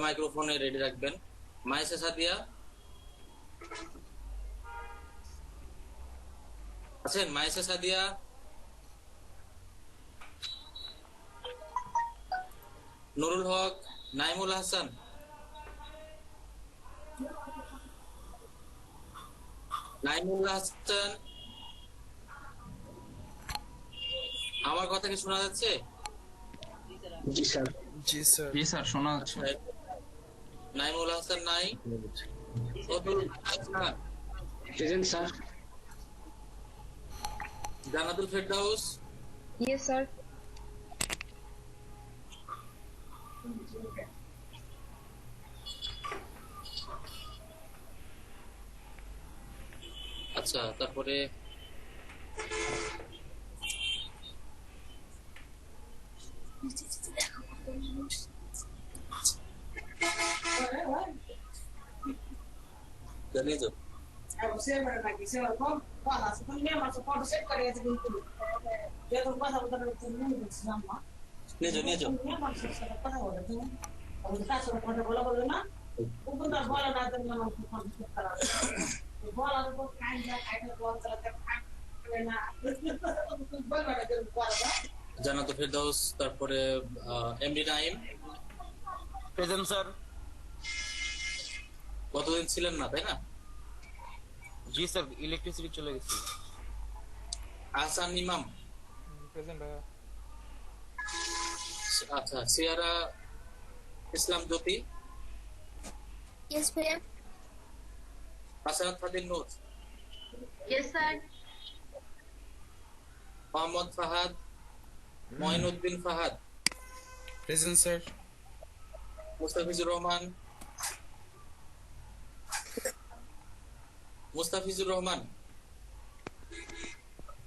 মাইক্রোফোনে ready রাখবেন। মায়েশা সাদিয়া আছেন? মায়েশা সাদিয়া, নুরুল হক, নাইমুল হাসান, নাইমুল হাসান, আমার কথা কি শোনা যাচ্ছে? জি স্যার। জি স্যার। জি স্যার, শোনা যাচ্ছে। নাইমুল হাসান নাই। Present sir. জান্নাতুল ফেরদাউস, Yes, sir. আচ্ছা তারপরে জানিয়ে যাও। নিয়ে যাও, নিয়ে যাও। জান্নাতুল ফেরদাউস, তারপরে এমডি নাইম। Present sir. কতদিন ছিলেন না, তাই না? জি স্যার, ইলেকট্রিসিটি চলে গেছে। আহসান ইমাম। প্রেজেন্ট ভাইয়া। আচ্ছা, সিয়ারা ইসলাম জ্যোতি। Yes, sir. Asad Fadil Noor. Yes, sir. Mohammad Fahad, Moinuddin Fahad, present sir. Mustafizur Rahman, Mustafizur Rahman,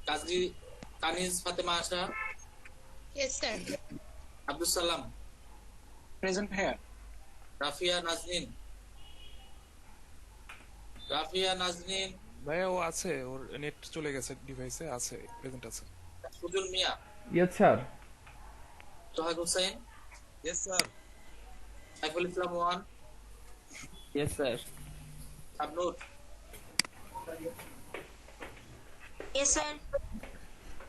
Kazi Kaniz Fatema Asha, Yes, sir. Abdul Salam, present ভাইয়া। রাফিয়া নাজনীন, রাফিয়া নাজনীন, ভাইয়া ও আছে, ওর নেট চলে গেছে, ডিভাইসে আছে, প্রেজেন্ট আছে। Sujul Mia, yes sir. Sohag Hussain, yes sir. Saiful Islam one, yes sir. Shabnur, Yes, sir.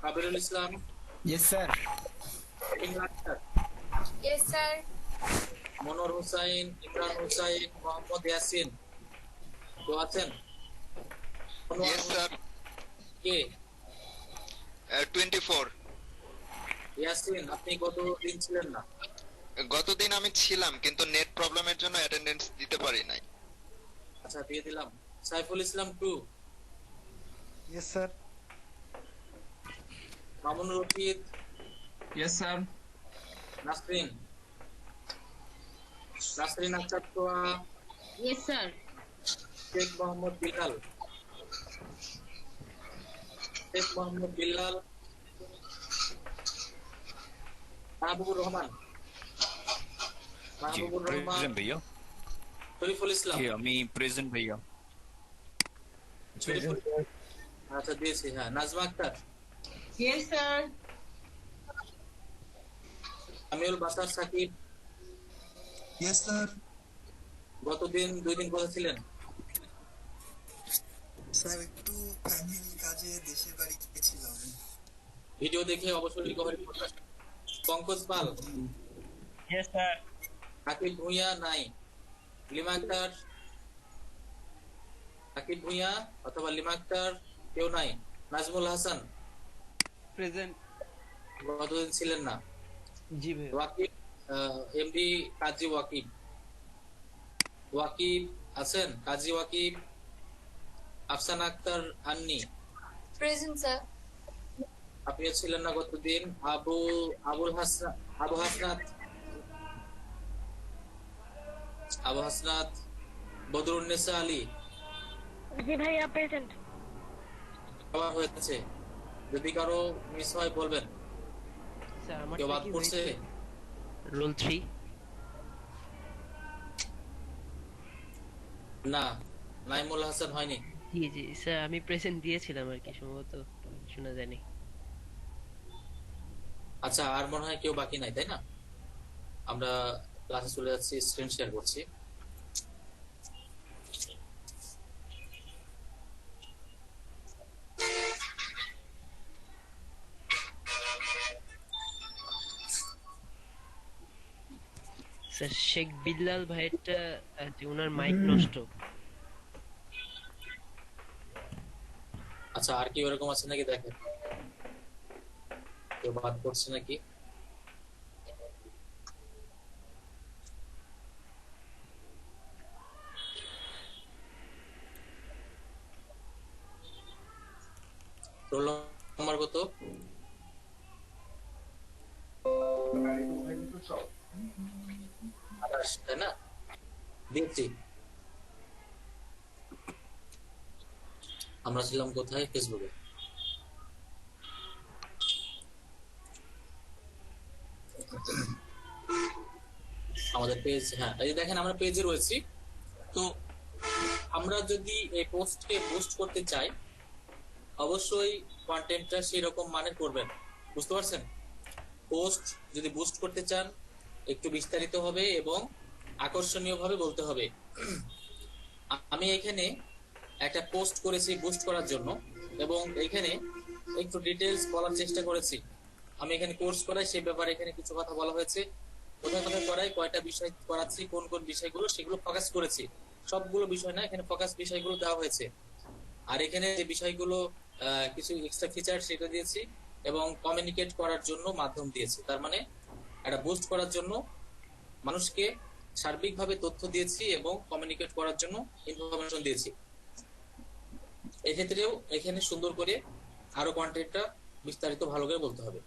Kabirul Islam, yes sir. Imran Akter, Yes, sir. Monor Hussain, Imran Hussain, Mohammad Yasin. কেউ আছেন? Yes, sir. কে? 24 ইয়াসিন, আপনি কতদিন ছিলেন না? গতদিন আমি ছিলাম, কিন্তু নেট প্রবলেমের জন্য অ্যাটেন্ডেন্স দিতে পারি নাই। আচ্ছা, দিয়ে দিলাম। Saiful Islam 2, yes sir. Mamun Rashid, yes sir. Nasrin, Nasrin Akter Toya, Yes, sir. Sheikh Mohammad Bilal, Sheikh Mohammad Bilal, Mahbubur Rahman, Mahbubur Rahman, भैया। শরীফুল ইসলাম। আমি প্রেজেন্ট ভাইয়া। আচ্ছা দিয়েছি, হ্যাঁ। Nazma Akter, Yes, sir. আমিউল বাসার সাকিব। Yes sir. গতদিন 2 দিন কোথায় ছিলেন? স্যার একটু ফ্যামিলি কাজে দেশের বাড়ি গিয়েছিলাম। ভিডিও দেখে অবশ্যই রিকভারি করতে। পঙ্কজ পাল, ইয়েস স্যার। আকিব ভুঁইয়া নাই। লিমা আক্তার, আকিব ভুঁইয়া অথবা লিমা আক্তার কেউ নাই। নাজমুল হাসান, প্রেজেন্ট। গতদিন ছিলেন না। জি ভাই। ওয়াকিব, এমডি কাজী ওয়াকিব। ওয়াকিব আছেন? কাজী ওয়াকিব। আফসানা আক্তার আন্নি, Present, sir. আপনিও ছিলেন না গতদিন। আবু হাসনাত, আবু হাসনাত। বদরুন্নেসা আলী জি ভাইয়া, প্রেজেন্ট। আবার হয়েছে। যদি কারো মিস হয় বলবেন। স্যার আমার কেউ বাদ পড়ছে? রোল 3। না, নাইমুল হাসান হয়নি। জি জি স্যার, আমি প্রেজেন্ট দিয়েছিলাম আর কি, সম্ভবত শোনা যায়নি। আচ্ছা, আর মনে হয় কেউ বাকি নাই, তাই না? আমরা ক্লাসে চলে যাচ্ছি, স্ক্রিন শেয়ার করছি। স্যার শেখ বিল্লাল ভাইয়েরটা যে ওনার মাইক নষ্ট। আচ্ছা, আর কি ওরকম আছে নাকি দেখেন, কেউ বাদ করছে নাকি? রোল নাম্বার কত? তাই না? দিয়েছি। আমরা ছিলাম কোথায়? ফেসবুকে। আমাদের পেজ, হ্যাঁ এই যে দেখেন আমরা পেজে রয়েছি। তো আমরা যদি এই পোস্টকে বুস্ট করতে চাই, অবশ্যই কন্টেন্টটা সেই রকম মানের করবেন, বুঝতে পারছেন? পোস্ট যদি বুস্ট করতে চান একটু বিস্তারিত হবে এবং আকর্ষণীয় ভাবে বলতে হবে। আমি এখানে একটা পোস্ট করেছি বুস্ট করার জন্য এবং এখানে একটু ডিটেলস বলার চেষ্টা করেছি। আমি এখানে কোর্স করাই, সেই ব্যাপারে এখানে কিছু কথা বলা হয়েছে। কোথায় কোথায় করাই, কয়টা বিষয় করাচ্ছি, কোন কোন বিষয়গুলো, সেগুলো ফোকাস করেছি। সবগুলো বিষয় না, এখানে ফোকাস বিষয়গুলো দেওয়া হয়েছে। আর এখানে যে বিষয়গুলো কিছু এক্সট্রা ফিচার সেটা দিয়েছি এবং কমিউনিকেট করার জন্য মাধ্যম দিয়েছি। তার মানে একটা বুস্ট করার জন্য মানুষকে সার্বিকভাবে তথ্য দিয়েছি এবং কমিউনিকেট করার জন্য ইনফরমেশন দিয়েছি। এক্ষেত্রেও এখানে সুন্দর করে আরো কন্টেন্টটা বিস্তারিত ভালো করে বলতে হবে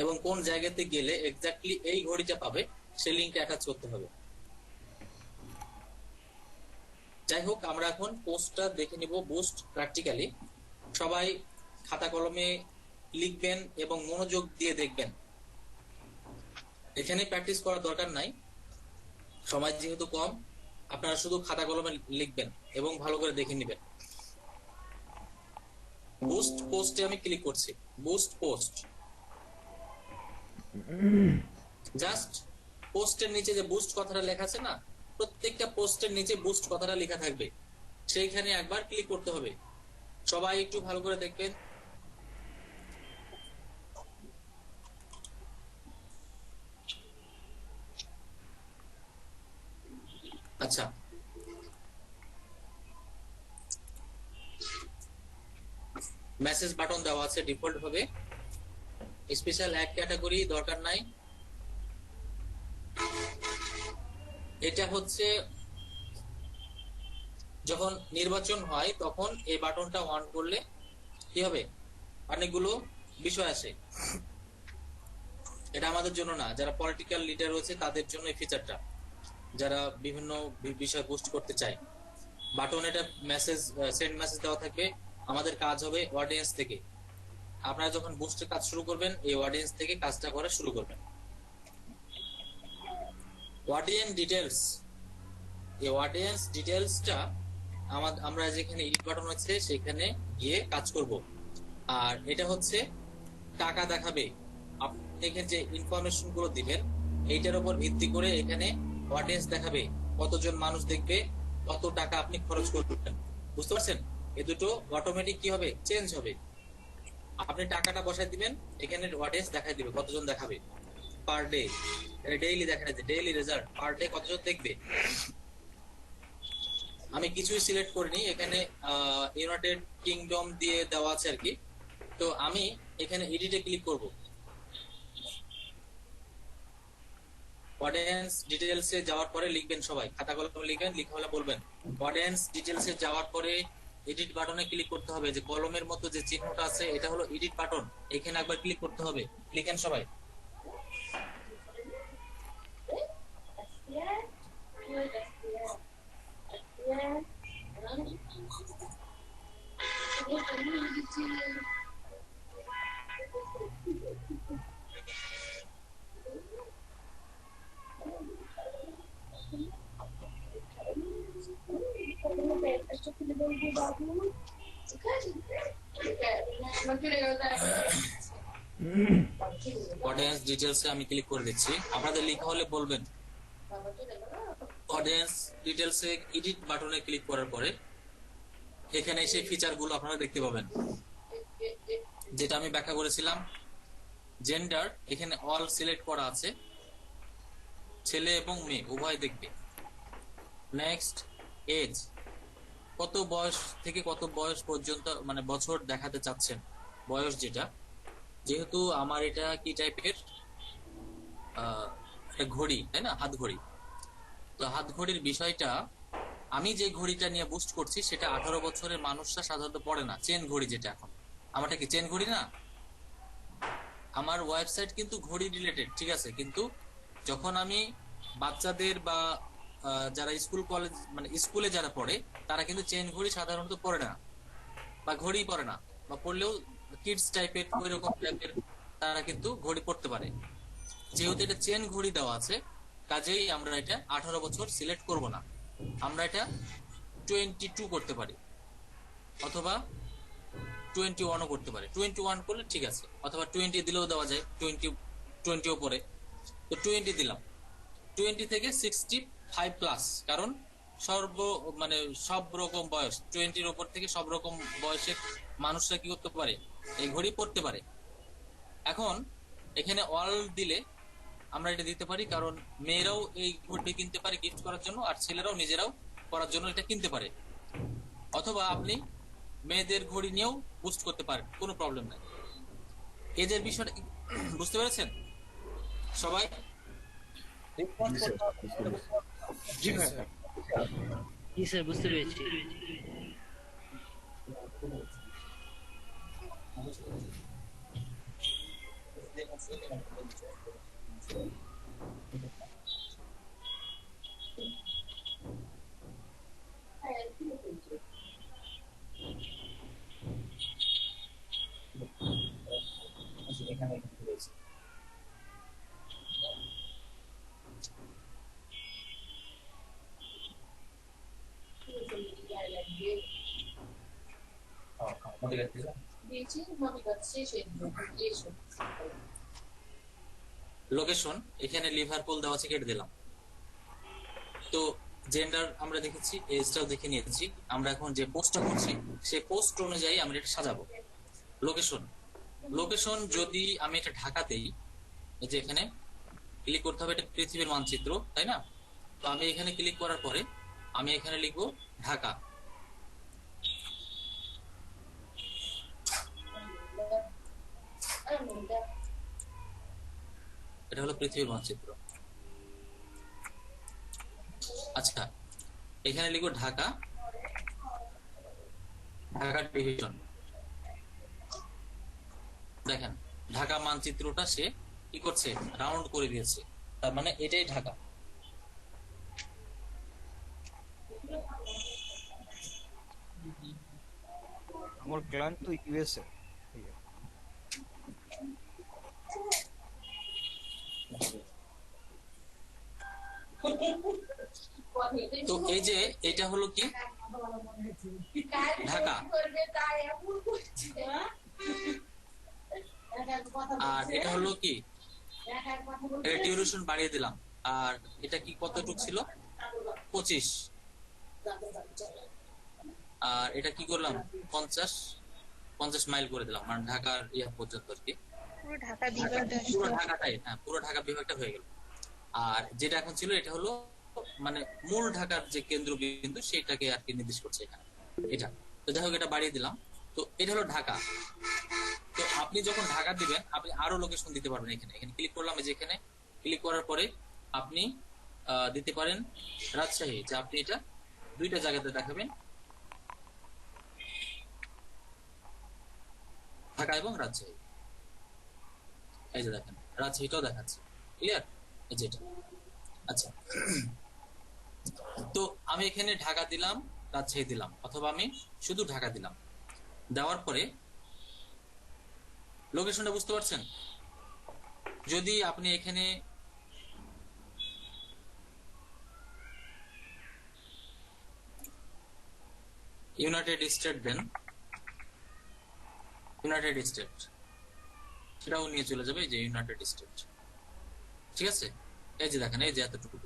এবং কোন জায়গাতে গেলে এক্স্যাক্টলি এই ঘড়িটা পাবে সেই লিঙ্কটা অ্যাটাচ করতে হবে। যাই হোক, আমরা এখন পোস্টটা দেখে নিব বুস্ট প্র্যাকটিক্যালি। সবাই খাতা কলমে লিখবেন এবং মনোযোগ দিয়ে দেখবেন। এখানে প্র্যাকটিস করার দরকার নাই, সময় যেহেতু কম, আপনারা শুধু খাতা কলমে লিখবেন এবং ভালো করে দেখে নেবেন। বুস্ট পোস্টে আমি ক্লিক করছি। বুস্ট পোস্ট, জাস্ট পোস্টের নিচে যে বুস্ট কথাটা লেখা আছে না, প্রত্যেকটা পোস্টের নিচে বুস্ট কথাটা লেখা থাকবে, সেইখানে একবার ক্লিক করতে হবে। সবাই একটু ভালো করে দেখবেন। আচ্ছা, মেসেজ বাটন দেওয়া আছে ডিফল্ট ভাবে, স্পেশাল এক ক্যাটাগরি দরকার নাই। এটা হচ্ছে যখন নির্বাচন হয় তখন এই বাটনটা অন করলে কি হবে, অনেকগুলো বিষয় আসে। এটা আমাদের জন্য না, যারা পলিটিক্যাল লিডার রয়েছে তাদের জন্য এই ফিচারটা, যারা বিভিন্ন বিষয় পোস্ট করতে চায়। বাটন এটা মেসেজ, সেন্ড মেসেজ দেওয়া থাকবে। আমাদের কাজ হবে অডিয়েন্স থেকে। আপনারা যখন বুস্টের কাজ শুরু করবেন, এই অডিয়েন্স থেকে কাজটা করা শুরু করবেন। অডিয়েন্স ডিটেলস, এই অডিয়েন্স ডিটেলসটা আমরা যেখানে এডিট বাটন আছে সেখানে গিয়ে কাজ করব। আর এটা হচ্ছে টাকা দেখাবে। আপনি এখানে যে ইনফরমেশন গুলো দিবেন এইটার উপর ভিত্তি করে এখানে অডিয়েন্স দেখাবে, কতজন মানুষ দেখবে, কত টাকা আপনি খরচ করবেন। বুঝতে পারছেন? এই দুটো অটোমেটিক কি হবে, চেঞ্জ হবে। আপনি টাকাটা বসাই দিবেন, এখানে অডিয়েন্স দেখাই দিবে কতজন দেখাবে পার ডে। ডেইলি দেখা যাচ্ছে, ডেইলি রেজাল্ট পার ডে কতজন দেখবে। আমি কিছুই সিলেক্ট করিনি, এখানে ইউনাইটেড কিংডম দিয়ে দেওয়া আছে আর কি। তো আমি এখানে এডিটে ক্লিক করব। অডিয়েন্স ডিটেইলসে যাওয়ার পরে লিখবেন, সবাই খাতা কলমে লিখবেন, লিখা হলে বলবেন। অডিয়েন্স ডিটেইলসে যাওয়ার পরে এডিট বাটনে ক্লিক করতে হবে। যে কলমের মতো যে চিহ্নটা আছে এটা হলো এডিট বাটন, এখানে একবার ক্লিক করতে হবে। লিখেন সবাই। অডিয়েন্স ডিটেলসে আমি ক্লিক করে দিচ্ছি, আপনাদের লেখা হলে বলবেন। অডিয়েন্স ডিটেলসে এডিট বাটনে ক্লিক করার পরে এখানে সেই ফিচারগুলো আপনারা দেখতে পাবেন, যেটা আমি ব্যাখ্যা করেছিলাম। জেন্ডার এখানে অল সিলেক্ট করা আছে, ছেলে এবং মেয়ে উভয় দেখবে। নেক্সট, এজ, কত বয়স থেকে কত বয়স পর্যন্ত মানে বছর দেখাতে চাচ্ছেন, বয়স যেটা। যেহেতু আমার এটা কি টাইপের ঘড়ি, তাই না, হাত ঘড়ি। তো হাত ঘড়ির বিষয়টা, আমি যে ঘড়িটা নিয়ে বুস্ট করছি সেটা 18 বছরের মানুষরা সাধারণত পড়ে না। চেন ঘড়ি যেটা, এখন আমারটা কি চেন ঘড়ি না? আমার ওয়েবসাইট কিন্তু ঘড়ি রিলেটেড, ঠিক আছে, কিন্তু যখন আমি বাচ্চাদের বা যারা স্কুল কলেজ মানে স্কুলে যারা পড়ে তারা কিন্তু চেন ঘড়ি সাধারণত পড়ে না, বা ঘড়ি পড়ে না, বা পড়লেও কিডস টাইপের ওই রকম টাইপের তারা কিন্তু ঘড়ি পড়তে পারে। যেহেতু এটা চেন ঘড়ি দেওয়া আছে, কাজেই আমরা এটা 18 বছর সিলেক্ট করব না, আমরা এটা 22 করতে পারি, অথবা 21ও করতে পারি। 21 করলে ঠিক আছে, অথবা 20 দিলেও দেওয়া যায়, 20 পরে। তো 20 দিলাম। 20 থেকে 65 প্লাস, কারণ মানে সব রকম বয়স, 20-র উপর থেকে সব রকম বয়সের মানুষরা কি করতে পারে, এই ঘড়ি পড়তে পারে। এখন এখানে অল দিলে আমরা এটা দিতে পারি, কারণ মেয়েরাও এই ঘড়ি কিনতে পারে গিফট করার জন্য, আর ছেলেরাও নিজেরাও করার জন্য এটা কিনতে পারে। অথবা আপনি মেয়েদের ঘড়ি নিয়েও বুস্ট করতে পারেন, কোনো প্রবলেম নাই। এজের বিষয়টা বুঝতে পেরেছেন সবাই? জি ভাই। জি স্যার, বুঝতে পেরেছি। লোকেশন এখানে লিভারপুল দেওয়া আছে, কেটে দিলাম। তো জেন্ডার আমরা দেখেছি, এজটাও দেখে নিয়েছি। আমরা এখন যে পোস্টটা করছি সেই পোস্ট অনুযায়ী আমরা এটা সাজাবো। লোকেশন, লোকেশন যদি আমি এটা ঢাকা দেই, এই যে এখানে ক্লিক করতে হবে, এটা পৃথিবীর মানচিত্র, তাই না? তো আমি এখানে ক্লিক করার পরে আমি এখানে লিখবো ঢাকা। এটা হলো পৃথিবীর মানচিত্র। আচ্ছা, এখানে লিখবো ঢাকা, ঢাকা ডিভিশন। দেখেন ঢাকা মানচিত্রটা সে কি করছে, রাউন্ড করে দিয়েছে, তার মানে এটাই ঢাকা। আমার ক্লায়েন্ট তো ইউএসএ। তো এই যে এটা হলো কি ঢাকা, আর এটা হলো কি, এটা ডিউরেশন বাড়িয়ে দিলাম। আর এটা কি কতটুকু ছিল, 25, আর এটা কি করলাম 50 মাইল করে দিলাম, মানে ঢাকার ইয়া পর্যন্ত আর কি, পুরো ঢাকা বিভাগটা পুরো ঢাকাটাই, হ্যাঁ পুরো ঢাকা বিভাগটা হয়ে গেল। আর যেটা এখন ছিল এটা হলো মানে মূল ঢাকার যে কেন্দ্রবিন্দু সেটাকে আর কি নির্দেশ করছে এখানে এটা। তো যাই হোক, এটা বাড়িয়ে দিলাম। তো এটা হলো ঢাকা। তো আপনি যখন ঢাকা দিবেন আপনি আরো লোকেশন দিতে পারবেন। এখানে এখানে ক্লিক করলাম, যে এখানে ক্লিক করার পরে আপনি দিতে পারেন রাজশাহী, যে আপনি এটা 2টা জায়গাতে দেখাবেন, ঢাকা এবং রাজশাহী। এই যে দেখেন রাজশাহীটাও দেখাচ্ছে, ক্লিয়ার, এই যেটা। আচ্ছা, তো আমি এখানে ঢাকা দিলাম, রাজশাহী দিলাম, অথবা আমি শুধু ঢাকা দিলাম। দেওয়ার পরে লোকেশনটা বুঝতে পারছেন? যদি আপনি এখানে ইউনাইটেড স্টেট দেন, ইউনাইটেড স্টেট, সেটাও নিয়ে চলে যাবে এই যে ইউনাইটেড স্টেট। ঠিক আছে, এই যে দেখেন এই যে এতটুকু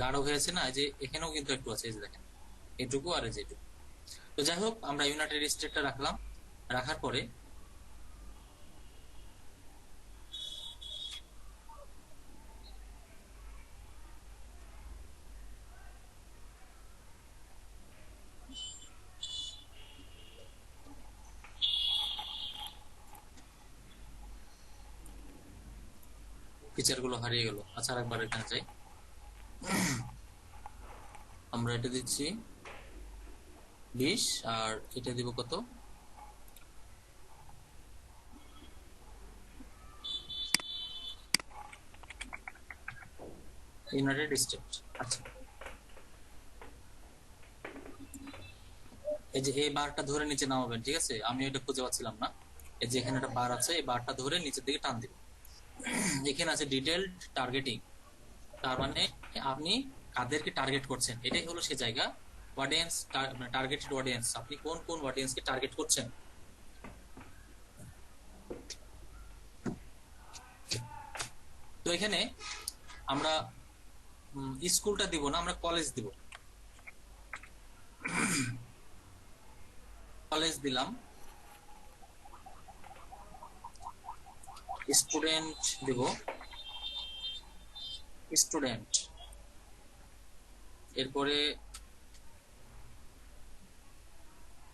গাঢ় হয়েছে না, এই যে এখানেও কিন্তু একটু আছে, এই যে দেখেন এটুকু আর এই যে এটুকু। তো যাই হোক, আমরা ইউনাইটেড স্টেটটা রাখলাম। রাখার পরে ফিচার গুলো হারিয়ে গেল। আচ্ছা আরেকবার এখানে যাই, আমরা এটা দিচ্ছি 20 আর এটা দিব কত, ইউনাইটেড স্টেট। আচ্ছা, এই যে এই বারটা ধরে নিচে নামাবেন। ঠিক আছে, আমি এটা খুঁজে পাচ্ছিলাম না, এই যে এখানে একটা বার আছে, এই বারটা ধরে নিচের দিকে টান দিবেন। এখানে আছে ডিটেইলড টার্গেটিং, তার মানে আপনি কাদেরকে টার্গেট করছেন, এটাই হলো সে জায়গা। অডিয়েন্স, টার্গেটেড অডিয়েন্স, আপনি কোন কোন অডিয়েন্সকে টার্গেট করছেন। তো এখানে আমরা স্কুলটা দিব না, আমরা কলেজ দিব। কলেজ দিলাম, স্টুডেন্ট দিব, স্টুডেন্ট। এরপরে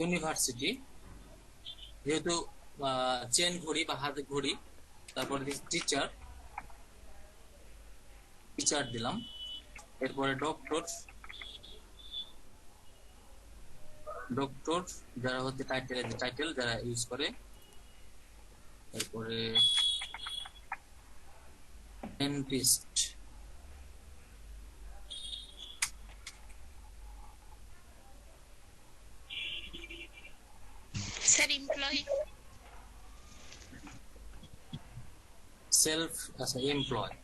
ইউনিভার্সিটি, যেহেতু চেন ঘড়ি বা হাতে ঘড়ি। তারপরে টিচার, টিচার দিলাম। এরপরে ডক্টর, ডক্টর যারা হচ্ছে টাইটেল, টাইটেল যারা ইউজ করে। এরপরে ডেন্টিস্ট, স্যার এমপ্লয়ি। সেলফ, আচ্ছা এমপ্লয়।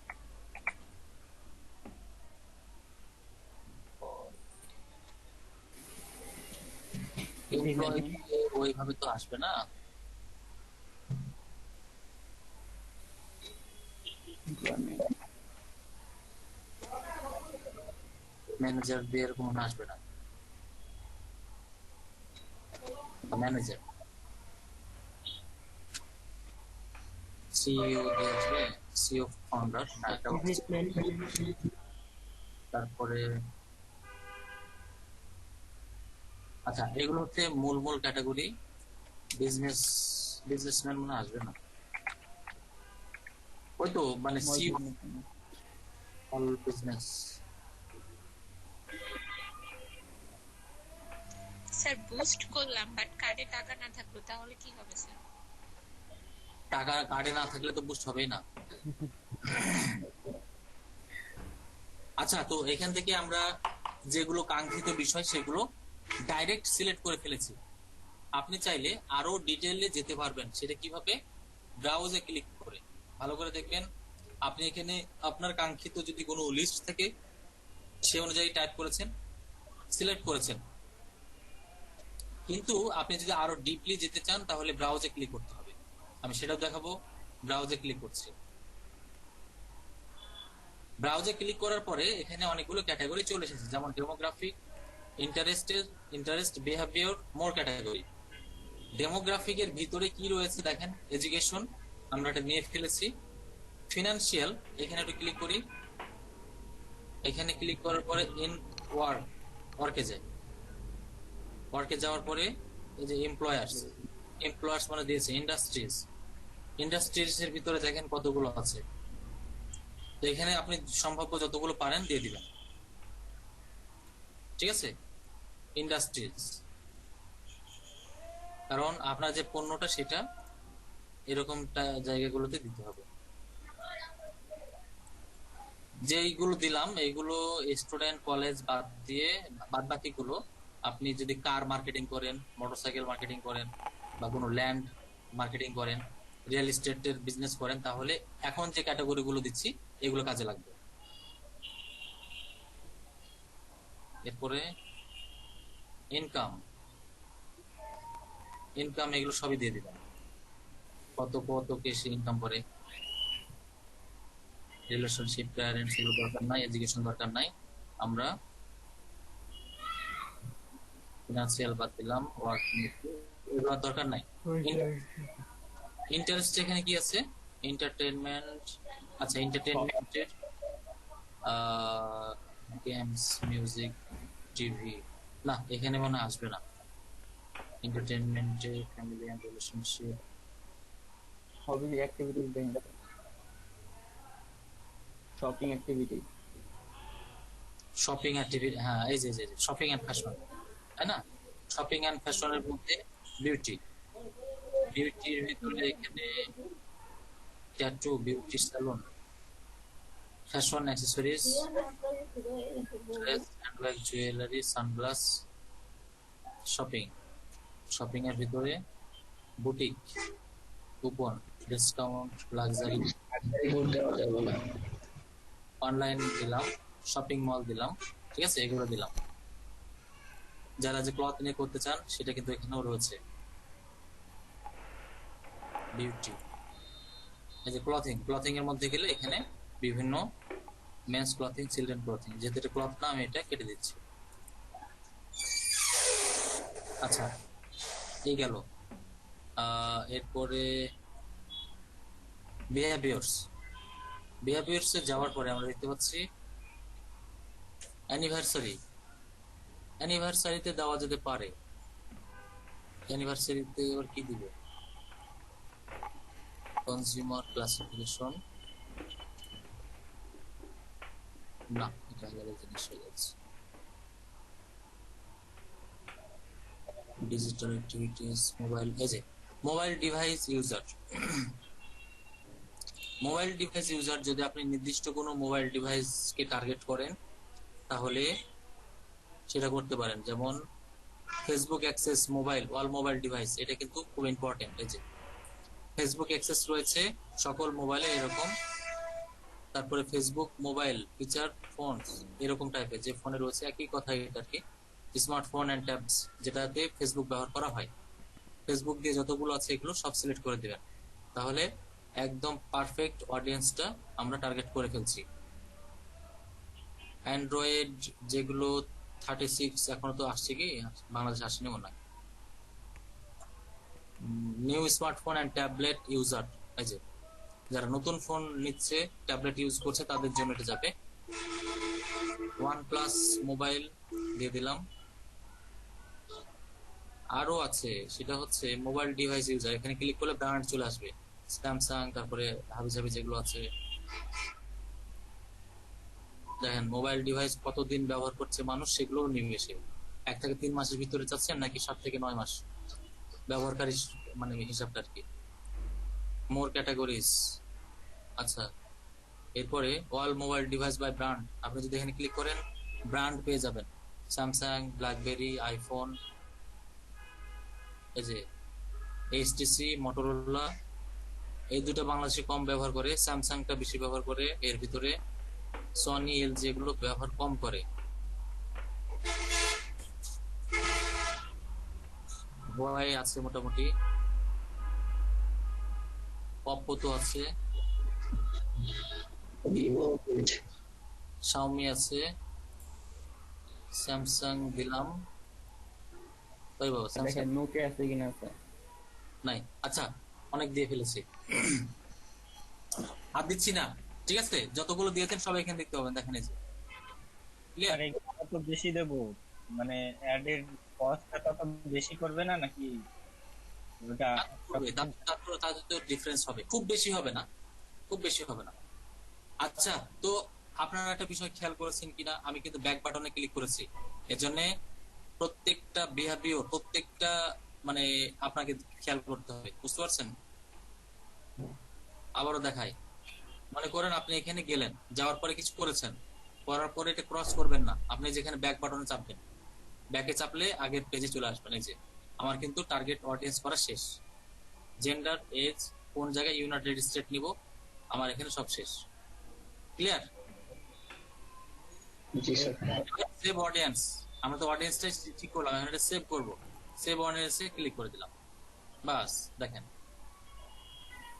এমপ্লয় ওইভাবে তো আসবে না, ম্যানেজার দিয়ে এরকম আসবে না। ম্যানেজার, সিইও দিয়ে আসবে, সিইও ফাউন্ডার। তারপরে আচ্ছা, এগুলো হচ্ছে মূল মূল ক্যাটাগরি। বিজনেস, বিজনেসম্যান মনে আসবে না, ওই তো মানে CEO all business. Sir boost করলাম বাট কার্ডে টাকা না থাকলো তাহলে কি হবে স্যার? টাকা কার্ডে না থাকলে তো বুস্ট হবেই না। আচ্ছা, তো এখান থেকে আমরা যেগুলো কাঙ্ক্ষিত বিষয় সেগুলো ডাইরেক্ট সিলেক্ট করে ফেলেছি। আপনি চাইলে আরো ডিটেইলে যেতে পারবেন। সেটা কিভাবে? ব্রাউজে ক্লিক করে। ভালো করে দেখবেন, আপনি এখানে আপনার কাঙ্ক্ষিত যদি কোনো লিস্ট থেকে সে অনুযায়ী টাইপ করেছেন, সিলেক্ট করেছেন। কিন্তু আপনি যদি আরো ডিপলি যেতে চান তাহলে ব্রাউজে ক্লিক করতে হবে। আমি সেটাও দেখাবো। ব্রাউজে ক্লিক করছি। ব্রাউজে ক্লিক করার পরে এখানে অনেকগুলো ক্যাটাগরি চলে এসেছে, যেমন ডেমোগ্রাফিক, ইন্টারেস্ট, বিহেভিয়ার, মোর ক্যাটাগরি। ডেমোগ্রাফিকের ভিতরে কি রয়েছে দেখেন, এডুকেশন আমরা এটা নিয়ে ফেলেছি। ফিনান্সিয়াল, এখানে একটু ক্লিক করি। এখানে ক্লিক করার পরে ইন ওয়ার্ক, ওয়ার্কে যাই। ওয়ার্কে যাওয়ার পরে এই যে এমপ্লয়ার্স, এমপ্লয়ার্স মানে দিয়েছে ইন্ডাস্ট্রিজ। ইন্ডাস্ট্রিজ এর ভিতরে দেখেন কতগুলো আছে। তো এখানে আপনি সম্ভাব্য যতগুলো পারেন দিয়ে দিবেন। ঠিক আছে, ইন্ডাস্ট্রিজ, কারণ আপনার যে পণ্যটা সেটা এরকম জায়গাগুলোতে দিতে হবে। যেইগুলো দিলাম এইগুলো স্টুডেন্ট, কলেজ বাদ দিয়ে বাদ বাকিগুলো আপনি যদি কার মার্কেটিং করেন, মোটরসাইকেল মার্কেটিং করেন, বা কোনো ল্যান্ড মার্কেটিং করেন, রিয়েল এস্টেটের বিজনেস করেন, তাহলে এখন যে ক্যাটাগরি গুলো দিচ্ছি এগুলো কাজে লাগবে। এরপরে ইনকাম, ইনকাম এগুলো সবই দিয়ে দিবেন। কত কত কেসে ইনকাম করে। রিলেশনশিপ, প্যারেন্টস এগুলো দরকার নাই, এডুকেশন দরকার নাই। আমরা ফিনান্সিয়াল বাদ দিলাম, ওয়ার্ক এগুলো দরকার নাই। ইন্টারেস্ট এখানে কি আছে? এন্টারটেইনমেন্ট। আচ্ছা, এন্টারটেইনমেন্টের গেমস, মিউজিক, টিভি, না এখানে মনে হয় আসবে না। এন্টারটেইনমেন্টে family and relationship, hobby activities then, shopping activity, shopping activity, হ্যাঁ এই যে শপিং এন্ড ফ্যাশন, তাই না? শপিং এন্ড ফ্যাশনের মধ্যে বিউটি, বিউটির ভিতরে এখানে tattoo, beauty salon, fashion accessories, dress, handbag, jewellery, sunglass, shopping. Shopping এর ভিতরে boutique, coupon, discount, luxury, report দেওয়া যাবে না। অনলাইন দিলাম, শপিং মল দিলাম, ঠিক আছে, এগুলো দিলাম। যারা যে ক্লথ নিয়ে করতে চান সেটা কিন্তু এখানেও রয়েছে। বিউটি, এই যে ক্লথিং, ক্লথিং এর মধ্যে গেলে এখানে বিভিন্ন মেন্স ক্লথিং, চিলড্রেন ক্লথিং, যেহেতু এটা ক্লথ না আমি এটা কেটে দিচ্ছি। আচ্ছা, এই গেল। এরপরে বিহেভিয়ার্স, বিহেভিয়ার্স এ যাওয়ার পরে আমরা দেখতে পাচ্ছি অ্যানিভার্সারি। অ্যানিভার্সারিতে দেওয়া যেতে পারে। অ্যানিভার্সারিতে এবার কি দিব? কনজিউমার ক্লাসিফিকেশন, না এটা আলাদা জিনিস হয়ে যাচ্ছে। ডিজিটাল অ্যাক্টিভিটিস, মোবাইল, এই যে mobile device user. Mobile device user, যদি আপনি নির্দিষ্ট কোনো মোবাইল ডিভাইসকে টার্গেট করেন তাহলে সেটা করতে পারেন। যেমন Facebook access mobile, all mobile device, এটা কিন্তু খুব ইম্পর্টেন্ট। এই যে ফেসবুক অ্যাক্সেস রয়েছে সকল মোবাইলে এরকম, তারপরে ফেসবুক মোবাইল ফিচার ফোনস এরকম টাইপের যে ফোনে রয়েছে, একই কথা এটা কি, স্মার্টফোন এন্ড ট্যাবস, যেটাতে ফেসবুক ব্যবহার করা হয়। ফেসবুক দিয়ে যতগুলো আছে এগুলো সব সিলেক্ট করে দিবেন, তাহলে একদম পারফেক্ট অডিয়েন্সটা আমরা টার্গেট করে ফেলছি। অ্যান্ড্রয়েড যেগুলো 36 এখনো তো আসছে, কি বাংলাদেশে আসেনি মনে হয়। New smartphone and tablet user, এই যে যারা নতুন ফোন নিচ্ছে, ট্যাবলেট ইউজ করছে, তাদের জন্য এটা যাবে। OnePlus মোবাইল দিয়ে দিলাম। আরো আছে, সেটা হচ্ছে মোবাইল ডিভাইস ইউজার, এখানে ক্লিক করলে ব্র্যান্ড চলে আসবে, স্যামসাং, তারপরে হাবিজাবি যেগুলো আছে। দেখেন মোবাইল ডিভাইস কতদিন ব্যবহার করছে মানুষ, সেগুলো নিয়ে এসে 1 থেকে 3 মাসের ভিতরে চাচ্ছেন নাকি 7 থেকে 9 মাস ব্যবহারকারী, মানে হিসাবটা আর কি। মোর ক্যাটাগরিজ, আচ্ছা। এরপরে all mobile device by brand, আপনি যদি এখানে ক্লিক করেন ব্র্যান্ড পেয়ে যাবেন, স্যামসাং, ব্ল্যাকবেরি, আইফোন, এই যে এইচটিসি, মোটরোলা, এই দুটো বাংলাদেশে কম ব্যবহার করে, স্যামসাংটা বেশি ব্যবহার করে, এর ভিতরে সনি, এলজি এগুলো ব্যবহার কম করে। হুয়াওয়ে আছে মোটামুটি, অপ্পো তো আছে, ভিভো, শাওমি আছে, স্যামসাং দিলাম, তাই বাবা স্যামসাং দেখেন নোকিয়া আছে কিনা আছে। নাই। আচ্ছা, অনেক দিয়ে ফেলেছি, আর দিচ্ছি না, ঠিক আছে? যতগুলো দিয়েছেন সবাই এখানে দেখতে পাবেন, দেখেন এই যে ক্লিয়ার। আর এগুলো তো বেশি দেবো, মানে অ্যাডের কস্টটা তত বেশি করবে না নাকি? ওটা তাদের তো ডিফারেন্স হবে, খুব বেশি হবে না, খুব বেশি হবে না। আচ্ছা, তো আপনারা একটা বিষয় খেয়াল করেছেন কিনা, আমি কিন্তু ব্যাক বাটনে ক্লিক করেছি, এর জন্য প্রত্যেকটা বিহেভিয়ার, প্রত্যেকটা মানে আপনাকে খেয়াল করতে হবে, বুঝতে পারছেন? আবারও দেখাই, মনে করেন আপনি এখানে গেলেন, যাওয়ার পরে কিছু করেছেন, করার পরে এটা ক্রস করবেন না, আপনি যেখানে ব্যাক বাটনে চাপবেন, ব্যাকে চাপলে আগের পেজে চলে আসবেন। এই যে আমার কিন্তু টার্গেট অডিয়েন্স করা শেষ, জেন্ডার, এজ, কোন জায়গায় ইউনাইটেড স্টেট নিব, আমার এখানে সব শেষ। ক্লিয়ার? জি স্যার। সেভ অডিয়েন্স, আমরা তো অডিয়েন্সটাই ঠিক করলাম, এখন এটা সেভ করব, সেভ অডিয়েন্সে ক্লিক করে দিলাম, বাস দেখেন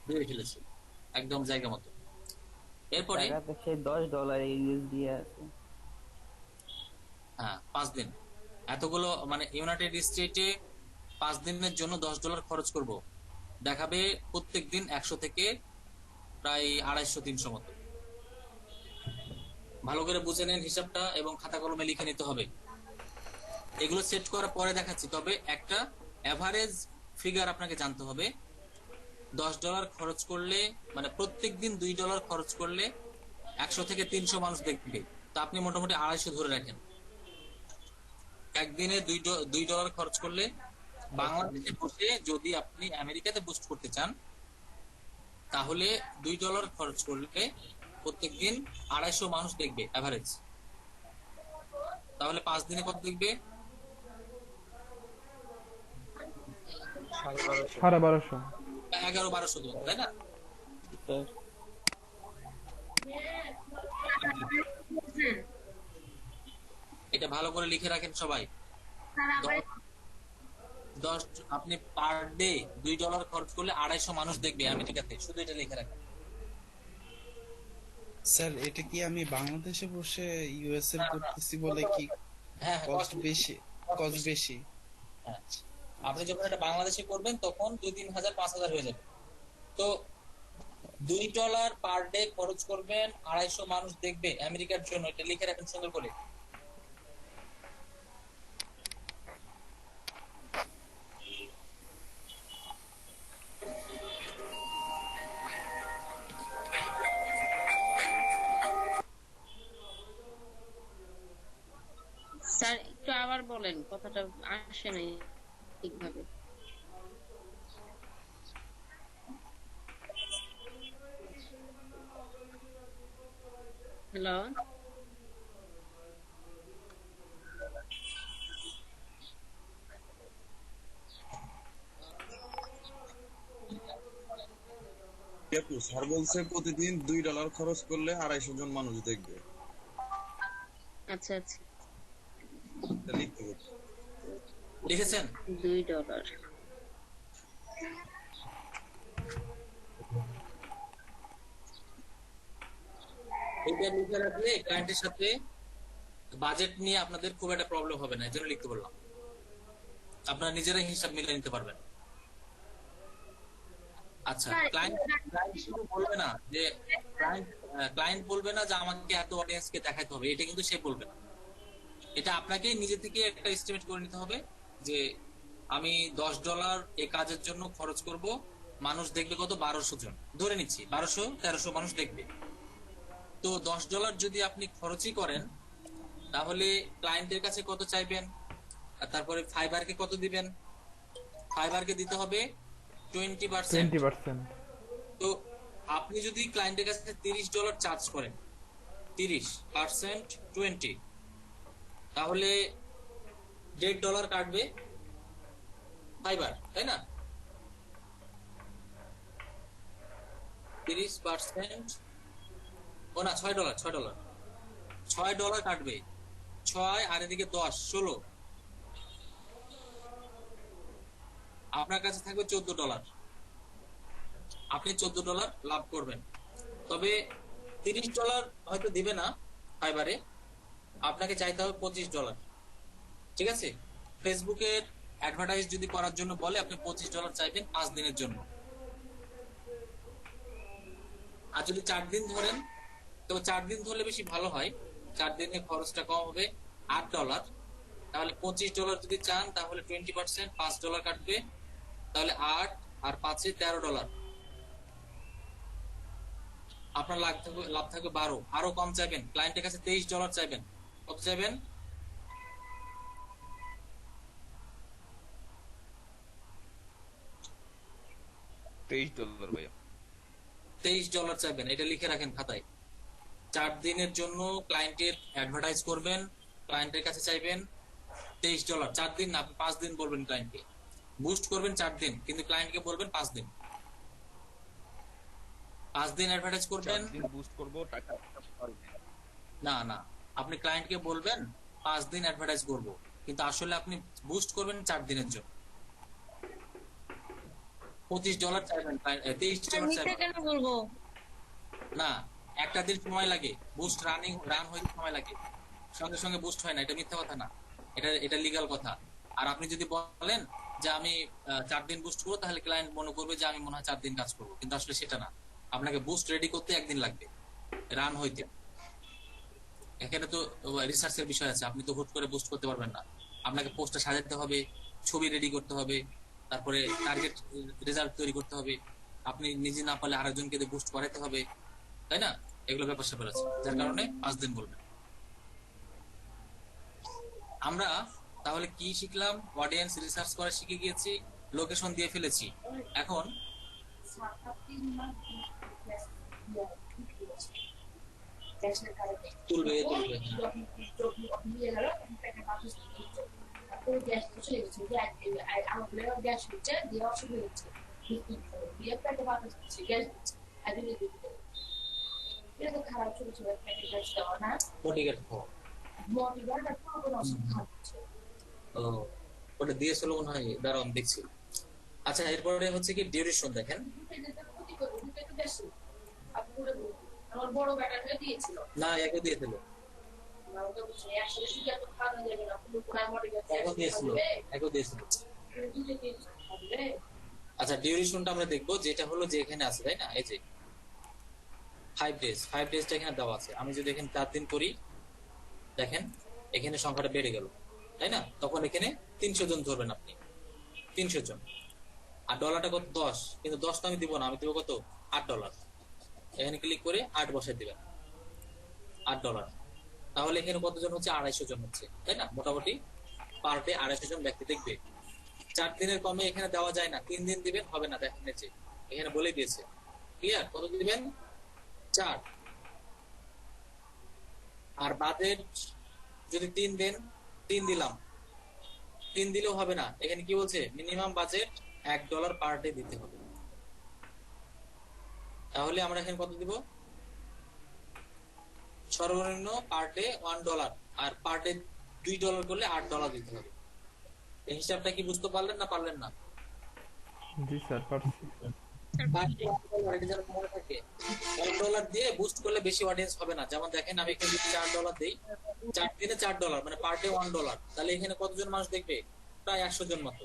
ধরে ফেলেছি একদম জায়গা মতো। এরপরে টাকা তো সেই $10 ইউএস দিয়ে আছে। হ্যাঁ 5 দিন এতগুলো মানে ইউনাইটেড স্টেটে 5 দিনের জন্য $10 খরচ করব, দেখাবে প্রত্যেক দিন 100 থেকে প্রায় 250-300 মতো। ভালো করে বুঝে নেন হিসাবটা এবং খাতা কলমে লিখে নিতে হবে। এগুলো সেট করার পরে দেখাচ্ছি, তবে একটা এভারেজ ফিগার আপনাকে জানতে হবে। $10 খরচ করলে মানে প্রত্যেক দিন $2 খরচ করলে 100 থেকে 300 মানুষ দেখবে, তা আপনি মোটামুটি 250 ধরে রাখেন। একদিনে $2 খরচ করলে বাংলাদেশে বসে যদি আপনি আমেরিকাতে বুস্ট করতে চান তাহলে $2 খরচ করলে প্রত্যেকদিন 250 মানুষ দেখবে এভারেজ। তাহলে 5 দিনে কত দেখবে? 1250। 1100-1200 তাই না? এটা ভালো করে লিখে রাখেন সবাই। 10 আপনি পার ডে $2 খরচ করলে 250 মানুষ দেখবে আমেরিকাতে, শুধু এটা লিখে রাখেন। স্যার এটা কি আমি বাংলাদেশে বসে ইউএস এর করতেছি বলে কি হ্যাঁ কস্ট বেশি? কস্ট বেশি। হ্যাঁ, আপনি যখন এটা বাংলাদেশে করবেন তখন 2-3 হাজার 5,000 হয়ে যাবে। তো $2 পার ডে খরচ করবেন, 250 মানুষ দেখবে আমেরিকার জন্য, এটা লিখে রাখেন সুন্দর করে। স্যার একটু আবার বলেন, কথাটা আসে নাই ঠিকভাবে। হ্যালো, স্যার বলছে প্রতিদিন $2 খরচ করলে 250 জন মানুষ দেখবে। আচ্ছা আচ্ছা, এটা লিখতে হবে। লিখেছেন? $2 এটা লিখে রাখলে ক্লায়েন্টের সাথে বাজেট নিয়ে আপনাদের খুব একটা প্রবলেম হবে না, এজন্য লিখতে বললাম। আপনারা নিজেরাই হিসাব মিলিয়ে নিতে পারবেন। আচ্ছা, ক্লায়েন্ট শুধু বলবে না যে ক্লায়েন্ট বলবে না যে আমাকে এত অডিয়েন্সকে দেখাতে হবে, এটা কিন্তু সে বলবে না। এটা আপনাকে নিজে থেকে একটা এস্টিমেট করে নিতে হবে যে আমি $10 এই কাজের জন্য খরচ করব, মানুষ দেখবে কত? 1200 জন ধরে নিচ্ছি, 1200-1300 মানুষ দেখবে। তো $10 যদি আপনি খরচই করেন তাহলে ক্লায়েন্টের কাছে কত চাইবেন, আর তারপরে ফাইবারকে কত দিবেন? ফাইবারকে দিতে হবে 20%। তো আপনি যদি ক্লায়েন্টের কাছে $30 চার্জ করেন, 30% 20, তাহলে $1.5 কাটবে ফাইবার, তাই না? 30% ও না, $6 কাটবে। 6 আর এদিকে 10, 16, আপনার কাছে থাকবে $14। আপনি $14 লাভ করবেন। তবে $30 হয়তো দিবে না ফাইবারে, আপনাকে চাইতে হবে $25। ঠিক আছে? ফেসবুকের অ্যাডভার্টাইজ যদি করার জন্য বলে আপনি $25 চাইবেন 5 দিনের জন্য। আর যদি 4 দিন ধরেন, তবে 4 দিন ধরলে বেশি ভালো হয়, 4 দিনে খরচটা কম হবে, $8। তাহলে $25 যদি চান তাহলে 20% $5 কাটবে, তাহলে 8 আর 5 $13। আপনার লাভ থাকবে 12। আরো কম চাইবেন, ক্লায়েন্টের কাছে $23 চাইবেন। কত চাইবেন? $23 ভাইয়া। $23 চাইবেন, এটা লিখে রাখেন খাতায়। 4 দিনের জন্য ক্লায়েন্টের অ্যাডভার্টাইজ করবেন, ক্লায়েন্টের কাছে চাইবেন $23। 4 দিন না, আপনি 5 দিন বলবেন ক্লায়েন্টকে। বুস্ট করবেন 4 দিন, কিন্তু ক্লায়েন্টকে বলবেন 5 দিন। 5 দিন অ্যাডভার্টাইজ করবেন, 4 দিন বুস্ট করব, টাকা না না, আপনি ক্লায়েন্টকে বলবেন 5 দিন অ্যাডভার্টাইজ করব, কিন্তু আসলে আপনি বুস্ট করবেন 4 দিনের জন্য। $25 চাইবেন, $23 চাইবেন কেন বলবো? না, একটা দিন সময় লাগে, বুস্ট রান হইতে সময় লাগে, সঙ্গে সঙ্গে বুস্ট হয় না, এটা মিথ্যা কথা না, এটা লিগ্যাল কথা। আর আপনি যদি বলেন যে আমি 4 দিন বুস্ট করবো, তাহলে ক্লায়েন্ট মনে করবে যে আমি মনে হয় 4 দিন কাজ করবো, কিন্তু আসলে সেটা না। আপনাকে বুস্ট রেডি করতে 1 দিন লাগবে, রান হইতে। এখানে তো রিসার্চের বিষয় আছে, আপনি তো হুট করে বুস্ট করতে পারবেন না। আপনাকে পোস্টটা সাজাতে হবে, ছবি রেডি করতে হবে, তারপরে টার্গেট রেজাল্ট তৈরি করতে হবে, আপনি নিজে না পারলে আরেকজনকে দিয়ে বুস্ট করাতে হবে, তাই না? এগুলো ব্যাপার স্যাপার আছে, যার কারণে 5 দিন বলবেন। আমরা তাহলে কি শিখলাম? অডিয়েন্স রিসার্চ করা শিখে গিয়েছি, লোকেশন দিয়ে ফেলেছি। এখন তুলবে ওটা দিয়েছিল মনে হয়, দাঁড়ান দেখছি। আচ্ছা, এরপরে হচ্ছে কি ডিউরেশন দেখেন। না, একে দিয়েছিল, আচ্ছা ডিউরেশনটা আমরা দেখবো, যেটা হলো যে এখানে আছে, তাই না? এই যে 5 ডেজটা এখানে দেওয়া আছে। আমি যদি এখানে 4 দিন করি, দেখেন এখানে সংখ্যাটা বেড়ে গেল, তাই না? তখন এখানে 300 জন ধরবেন আপনি, 300 জন। আর ডলারটা কত? 10, কিন্তু 10 তো আমি দিব না, আমি দিব কত? $8। এখানে ক্লিক করে 8 বসাই দিবেন, $8। তাহলে এখানে কতজন হচ্ছে? 250 জন হচ্ছে, তাই না? মোটামুটি পার ডে 250 জন ব্যক্তি দেখবে। 4 দিনের কমে এখানে দেওয়া যায় না, 3 দিন দিবেন, হবে না, দেখেন নিচে এখানে বলে দিয়েছে, ক্লিয়ার? কত দিবেন? 4। আর বাজেট যদি 3 দেন, 3 দিলাম, 3 দিলেও হবে না, এখানে কি বলছে? মিনিমাম বাজেট $1 পার ডে দিতে হবে। তাহলে আমরা এখানে কত দিব? সর্বনিম্ন পার ডে $1, আর পার ডে $2 করলে $8 দিতে হবে। এই হিসাবটা কি বুঝতে পারলেন না পারলেন না? জি স্যার, পারছি। $1 দিয়ে বুস্ট করলে বেশি অডিয়েন্স হবে না। যেমন দেখেন আমি এখানে $4 দিই, 4 দিনে $4 মানে পার ডে $1, তাহলে এখানে কতজন মানুষ দেখবে? প্রায় 100 জন মতো।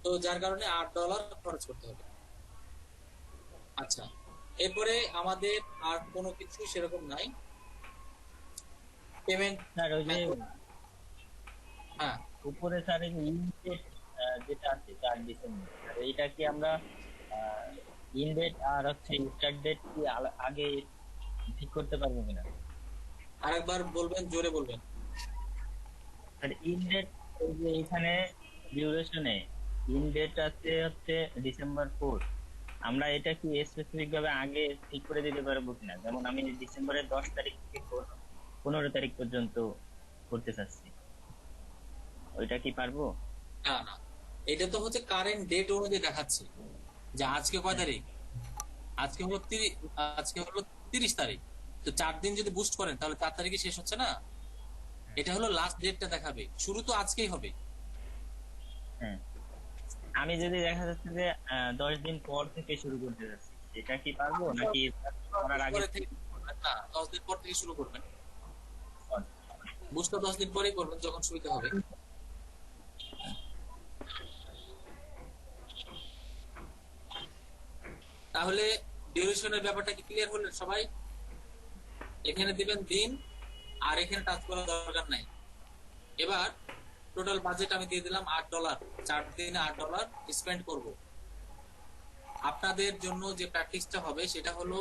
তো যার কারণে $8 খরচ করতে হবে। আচ্ছা, এরপরে আমাদের আর কোনো কিছু সেরকম নাই। পেমেন্ট স্যার ওই যে হ্যাঁ, উপরে স্যার এই যে ইনডেট যেটা আছে 4 ডিসেম্বর, এইটা কি আমরা ইনডেট আর হচ্ছে স্টার্ট ডেট কি আগে ঠিক করতে পারবো কিনা? আরেকবার বলবেন, জোরে বলবেন। আর ইনডেট এই যে এখানে ডিউরেশনে ইনডেট আছে হচ্ছে ডিসেম্বর 4, আমরা এটা কি স্পেসিফিক ভাবে আগে ঠিক করে দিতে পারবো কিনা? যেমন আমি ডিসেম্বরের 10 তারিখ থেকে 15 তারিখ পর্যন্ত করতে চাচ্ছি, ওইটা কি পারবো? না না, এটা তো হচ্ছে কারেন্ট ডেট অনুযায়ী দেখাচ্ছে যে আজকে কয় তারিখ, আজকে হলো 30 তারিখ। তো 4 দিন যদি বুস্ট করেন তাহলে 4 তারিখে শেষ হচ্ছে না? এটা হলো লাস্ট ডেটটা দেখাবে, শুরু তো আজকেই হবে। হ্যাঁ, আমি যদি দেখা যাচ্ছে যে 10 দিন পর থেকে শুরু করতে যাচ্ছি, এটা কি পারবো নাকি করার আগে? না, 10 দিন পর থেকে শুরু করবেন, বুস্টটা 10 দিন পরেই করবেন, যখন সুবিধা হবে। তাহলে ডিউরেশনের ব্যাপারটা কি ক্লিয়ার হলো সবাই? এখানে দিবেন দিন, আর এখানে টাচ করার দরকার নাই। এবার টোটাল বাজেট আমি দিয়ে দিলাম $8, 4 দিনে $8 স্পেন্ড করব। আপনাদের জন্য যে প্র্যাকটিসটা হবে সেটা হলো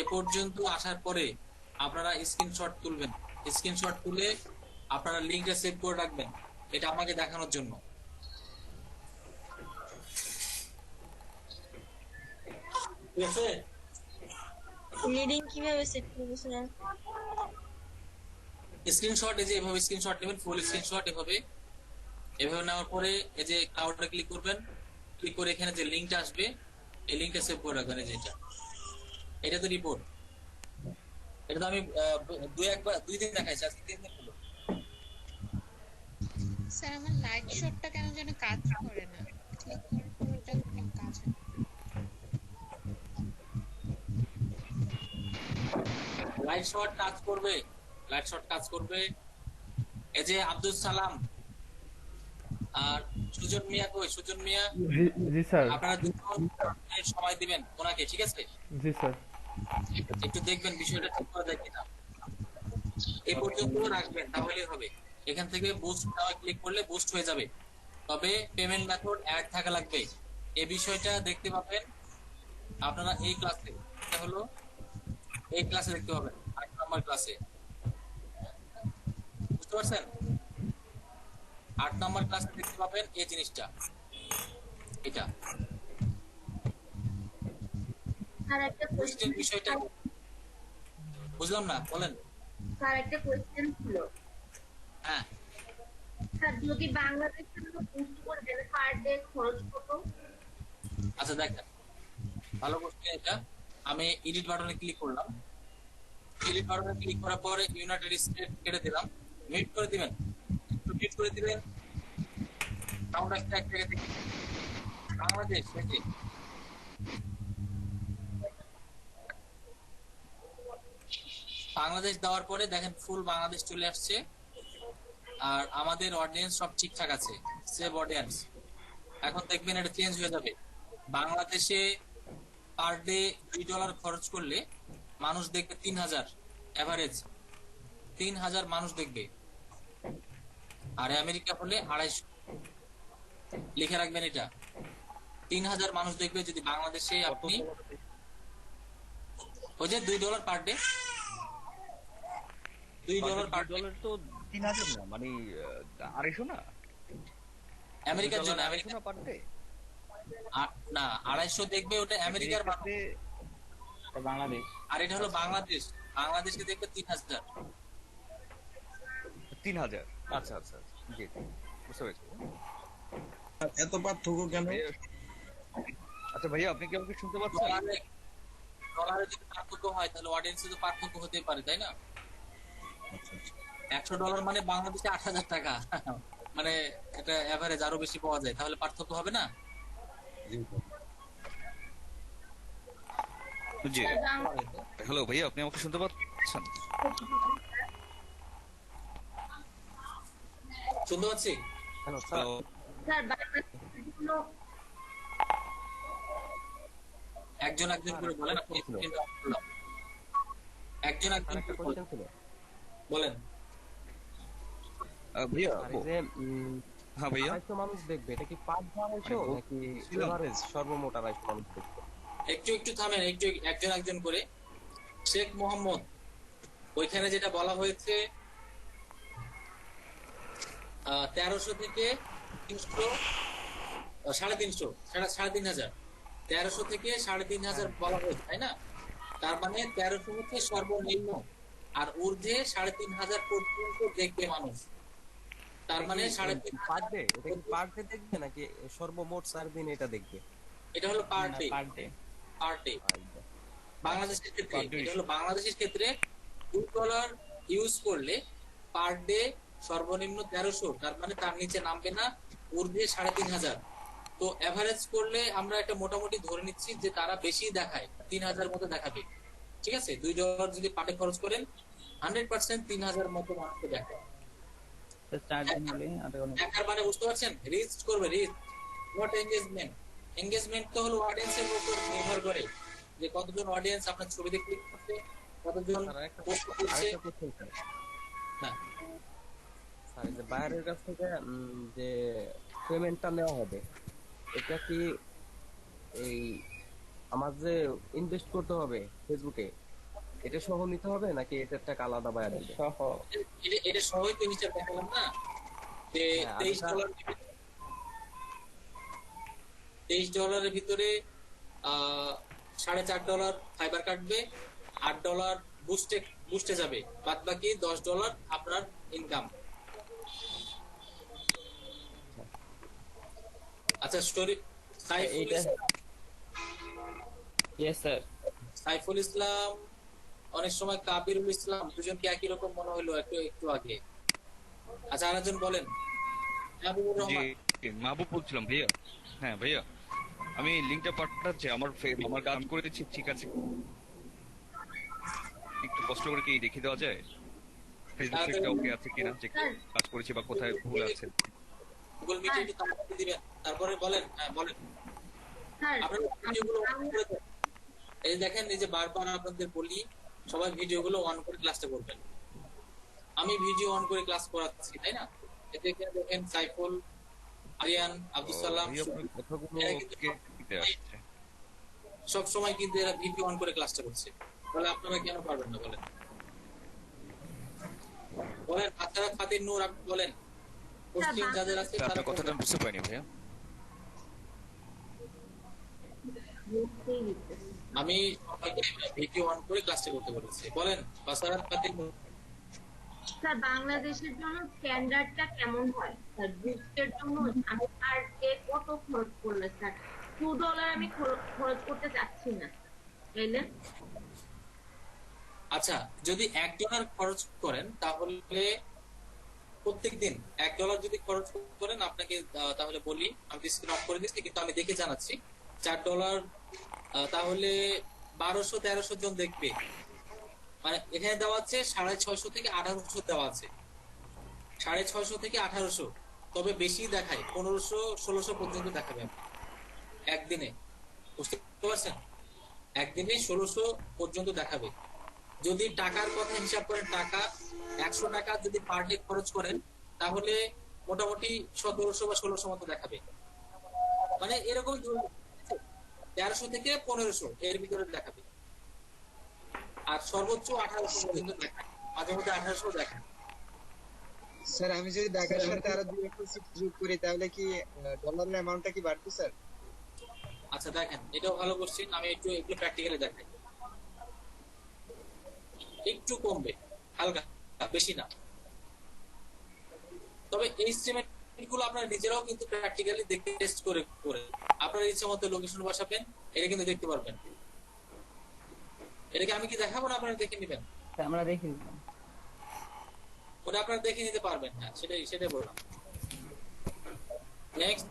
এ পর্যন্ত আসার পরে আপনারা স্ক্রিনশট তুলবেন, স্ক্রিনশট তুলে আপনারা লিংকটা সেভ করে রাখবেন, এটা আমাকে দেখানোর জন্য। ঠিক আছে? লিডিং কিভাবে সেট করব স্যার? স্ক্রিনশট এই যে এভাবে স্ক্রিনশট নেবেন, ফুল স্ক্রিনশট এভাবে নেওয়ার পরে এই যে ক্লাউডে ক্লিক করবেন, ক্লিক করে এখানে যে লিংকটা আসবে এই লিংকটা সেভ করে রাখবেন। এই যে এটা তো রিপোর্ট, এটা তো আমি 2 দিন দেখাইছি, আজকে 3 দিন হলো। স্যার আমার লাইট শটটা কেন যেন কাজ করে না, ক্লিক করার পর লাইট শট কাজ করবে, লাইট শট কাজ করবে। এই যে আব্দুল সালাম আর সুজন মিয়া, কই সুজন মিয়া? জি স্যার। আপনারা দুজন সময় দিবেন ওনাকে, ঠিক আছে? জি স্যার। একটু দেখবেন বিষয়টা ঠিক করা যায় কিনা, এই পর্যন্ত রাখবেন তাহলেই হবে। এখান থেকে বুস্ট নাও ক্লিক করলে বুস্ট হয়ে যাবে, তবে পেমেন্ট মেথড অ্যাড থাকা লাগবে। এই বিষয়টা দেখতে পাবেন আপনারা এই ক্লাসে, এটা হলো এই ক্লাসে দেখতে পাবেন, 8 নম্বর ক্লাসে, বুঝতে পারছেন? 8 নম্বর ক্লাসে দেখতে পাবেন এই জিনিসটা, এটা বুস্টের বিষয়টা। বুঝলাম না, বলেন। স্যার একটা কোশ্চেন ছিল। হ্যাঁ স্যার যদি বাংলাদেশে বুস্ট করে দেন পার ডে খরচ কত? আচ্ছা দেখেন, ভালো কোশ্চেন এটা। আমি এডিট বাটনে ক্লিক করলাম, এডিট বাটনে ক্লিক করার পরে ইউনাইটেড স্টেট কেটে দিলাম, মিউট করে দিবেন, একটু মিউট করে দিবেন। সাউন্ড আসছে এক জায়গা থেকে। বাংলাদেশ থেকে বাংলাদেশ দেওয়ার পরে দেখেন ফুল বাংলাদেশ চলে আসছে, আর আমাদের অডিয়েন্স সব ঠিকঠাক আছে, সেভ অডিয়েন্স। এখন দেখবেন এটা চেঞ্জ হয়ে যাবে। বাংলাদেশে পার ডে $2 খরচ করলে মানুষ দেখবে 3000, এভারেজ 3000 মানুষ দেখবে। আর আমেরিকা হলে 250। লিখে রাখবেন এটা, 3000 মানুষ দেখবে যদি বাংলাদেশে আপনি ওই যে $2 পার ডে, $2 পার ডে তো 3000 না, মানে 250 না আমেরিকার জন্য। আমেরিকা না পার ডে না, 250 দেখবে, ওটা আমেরিকার মানুষ। বাংলাদেশ। আর এটা হলো বাংলাদেশ, বাংলাদেশকে দেখবে 3000। 3000। আচ্ছা আচ্ছা, জি বুঝতে পেরেছি। এত পার্থক্য কেন? আচ্ছা ভাইয়া, আপনি কি আমাকে শুনতে পাচ্ছেন? ডলারে যদি পার্থক্য হয় তাহলে অডিয়েন্সে তো পার্থক্য হতে পারে, তাই না? $100 মানে বাংলাদেশে 8000 টাকা, মানে এটা এভারেজ আরো বেশি পাওয়া যায়, তাহলে পার্থক্য হবে না? জি। হ্যালো ভাইয়া, আপনি আমাকে শুনতে পাচ্ছেন? শুনতে পাচ্ছি। হ্যালো। স্যার বাংলাদেশের জন্য একজন একজন করে বলেন, আপনি একজন একজন করে বলেন। ভাইয়া যে হ্যাঁ ভাইয়া, 250 মানুষ দেখবে, এটা কি পার ডে 250 নাকি এভারেজ সর্বমোট 250 মানুষ দেখবে? একটু একটু থামেন, একটু একজন একজন করে। শেখ মোহাম্মদ, ওইখানে যেটা বলা হয়েছে 1300 থেকে 300, 350, 3500, 1300 থেকে 3500 বলা হয়েছে, তাই না? তার মানে 1300 হচ্ছে সর্বনিম্ন, আর ঊর্ধ্বে 3500 পর্যন্ত দেখবে মানুষ। তার মানে 3500 পার ডে, এটা কি পার ডে দেখবে নাকি সর্বমোট 4 দিন এটা দেখবে? এটা হলো per day, per day. Per day. বাংলাদেশের ক্ষেত্রে এটা হলো, বাংলাদেশের ক্ষেত্রে $2 ইউজ করলে পার ডে সর্বনিম্ন 1300, তার মানে তার নিচে নামবে না, ঊর্ধ্বে 3500। তো এভারেজ করলে আমরা একটা মোটামুটি ধরে নিচ্ছি যে তারা বেশি দেখায়, 3000 মতো দেখাবে, ঠিক আছে? $2 যদি পাটে খরচ করেন 100% 3000 মতো মানুষকে দেখায়। দেখার মানে বুঝতে পারছেন? রিচ করবে, রিচ, নট এঙ্গেজমেন্ট। এঙ্গেজমেন্ট তো হলো অডিয়েন্সের উপর নির্ভর করে যে কতজন অডিয়েন্স আপনার ছবিতে ক্লিক করছে, কতজন পোস্ট করছে। হ্যাঁ স্যার, এই যে বাইরের কাছ থেকে যে পেমেন্টটা নেওয়া হবে, এটা কি এই আমার যে ইনভেস্ট করতে হবে ফেসবুকে, এটা সহ নিতে হবে নাকি এটার টাকা আলাদা বাইরে দেবে? সহ। এটা সবাই তো হিসাব দেখালাম না যে $23 ভিতরে $4.5 ফাইবার কাটবে, $8 বুস্টে যাবে, বাদ বাকি $10 আপনার ইনকাম। আচ্ছা, স্টোরি সাইফুল ইসলাম, অনেক সময় কাবিরুল ইসলাম, দুজনকে একই রকম মনে হলো একটু আগে। আচ্ছা, আরেকজন বলেন। মাহবুবুর রহমান। জি, মাহবুব বলছিলাম ভাইয়া। হ্যাঁ ভাইয়া, আমি লিংকটা পাঠাচ্ছি, আমার গান করে দিচ্ছি, ঠিক আছে? একটু কষ্ট করে কি দেখিয়ে দেওয়া যায় ফেসবুক পেজটা ওকে আছে কিনা, যে কাজ করেছি বা কোথায় ভুল আছে? গুগল মিটে একটু তাড়াতাড়ি দিবেন, তারপরে বলেন। হ্যাঁ বলেন। আপনারা ভিডিওগুলো অন করে দেন। এই দেখেন, এই যে বারবার আপনাদের বলি সবাই ভিডিওগুলো অন করে ক্লাসটা করবেন। আমি ভিডিও অন করে ক্লাস করাচ্ছি, তাই না? এতে দেখেন সাইফুল, আরিয়ান, আব্দুল সালাম সব সময় কিন্তু এরা ভিডিও অন করে ক্লাসটা করছে। তাহলে আপনারা কেন পারবেন না বলেন? বলেন আপনারা ফাতির নূর, আপনি বলেন পোস্টিং যাদের আছে তারা আপনার কথাটা বুঝতে পারিনি ভাইয়া। আমি ভিডিও অন করে ক্লাসটা করতে বলেছি। বলেন বাসারাত ফাতির নূর। স্যার বাংলাদেশের জন্য স্ট্যান্ডার্ডটা কেমন হয় স্যার? বুস্টের জন্য আমি আর ডে কত খরচ করলে স্যার? $2 আমি খরচ করতে চাচ্ছি না, তাইলে? আচ্ছা, যদি $1 খরচ করেন তাহলে প্রত্যেকদিন $1 যদি খরচ করেন আপনাকে, তাহলে বলি আমি স্ক্রিন অফ করে দিচ্ছি, কিন্তু আমি দেখে জানাচ্ছি। $4 তাহলে 1200-1300 জন দেখবে। মানে এখানে দেওয়া আছে 650 থেকে 1800 দেওয়া আছে, 650 থেকে 1800, তবে বেশি দেখায় 1500-1600 পর্যন্ত দেখাবে একদিনে। বুঝতে পারছেন? একদিনে 1600 পর্যন্ত দেখাবে। যদি টাকার কথা হিসাব করেন, টাকা 100 টাকা যদি পার ডে খরচ করেন তাহলে মোটামুটি 1700 বা 1600 মতো দেখাবে। মানে এরকম 1300 থেকে 1500 এর ভিতরে দেখাবে। আর সর্বোচ্চ 1800 পর্যন্ত দেখায়, মাঝে মধ্যে 1800 দেখায়। স্যার আমি যদি ঢাকার সাথে আরো 2-1 যোগ করি তাহলে কি ডলারের অ্যামাউন্টটা কি বাড়বে স্যার? আচ্ছা দেখেন, এটাও ভালো কোশ্চেন। আমি একটু প্র্যাকটিক্যালি দেখাই। একটু কমবে, হালকা, বেশি না। তবে এই এস্টিমেট গুলো আপনারা নিজেরাও কিন্তু প্র্যাকটিক্যালি দেখে টেস্ট করে আপনার ইচ্ছা মতো লোকেশন বসাবেন, এটা কিন্তু দেখতে পারবেন। এটাকে আমি কি দেখাবো না, আপনারা দেখে নেবেন? আমরা দেখে নিলাম, ওটা আপনারা দেখে নিতে পারবেন। হ্যাঁ সেটাই বললাম। নেক্সট।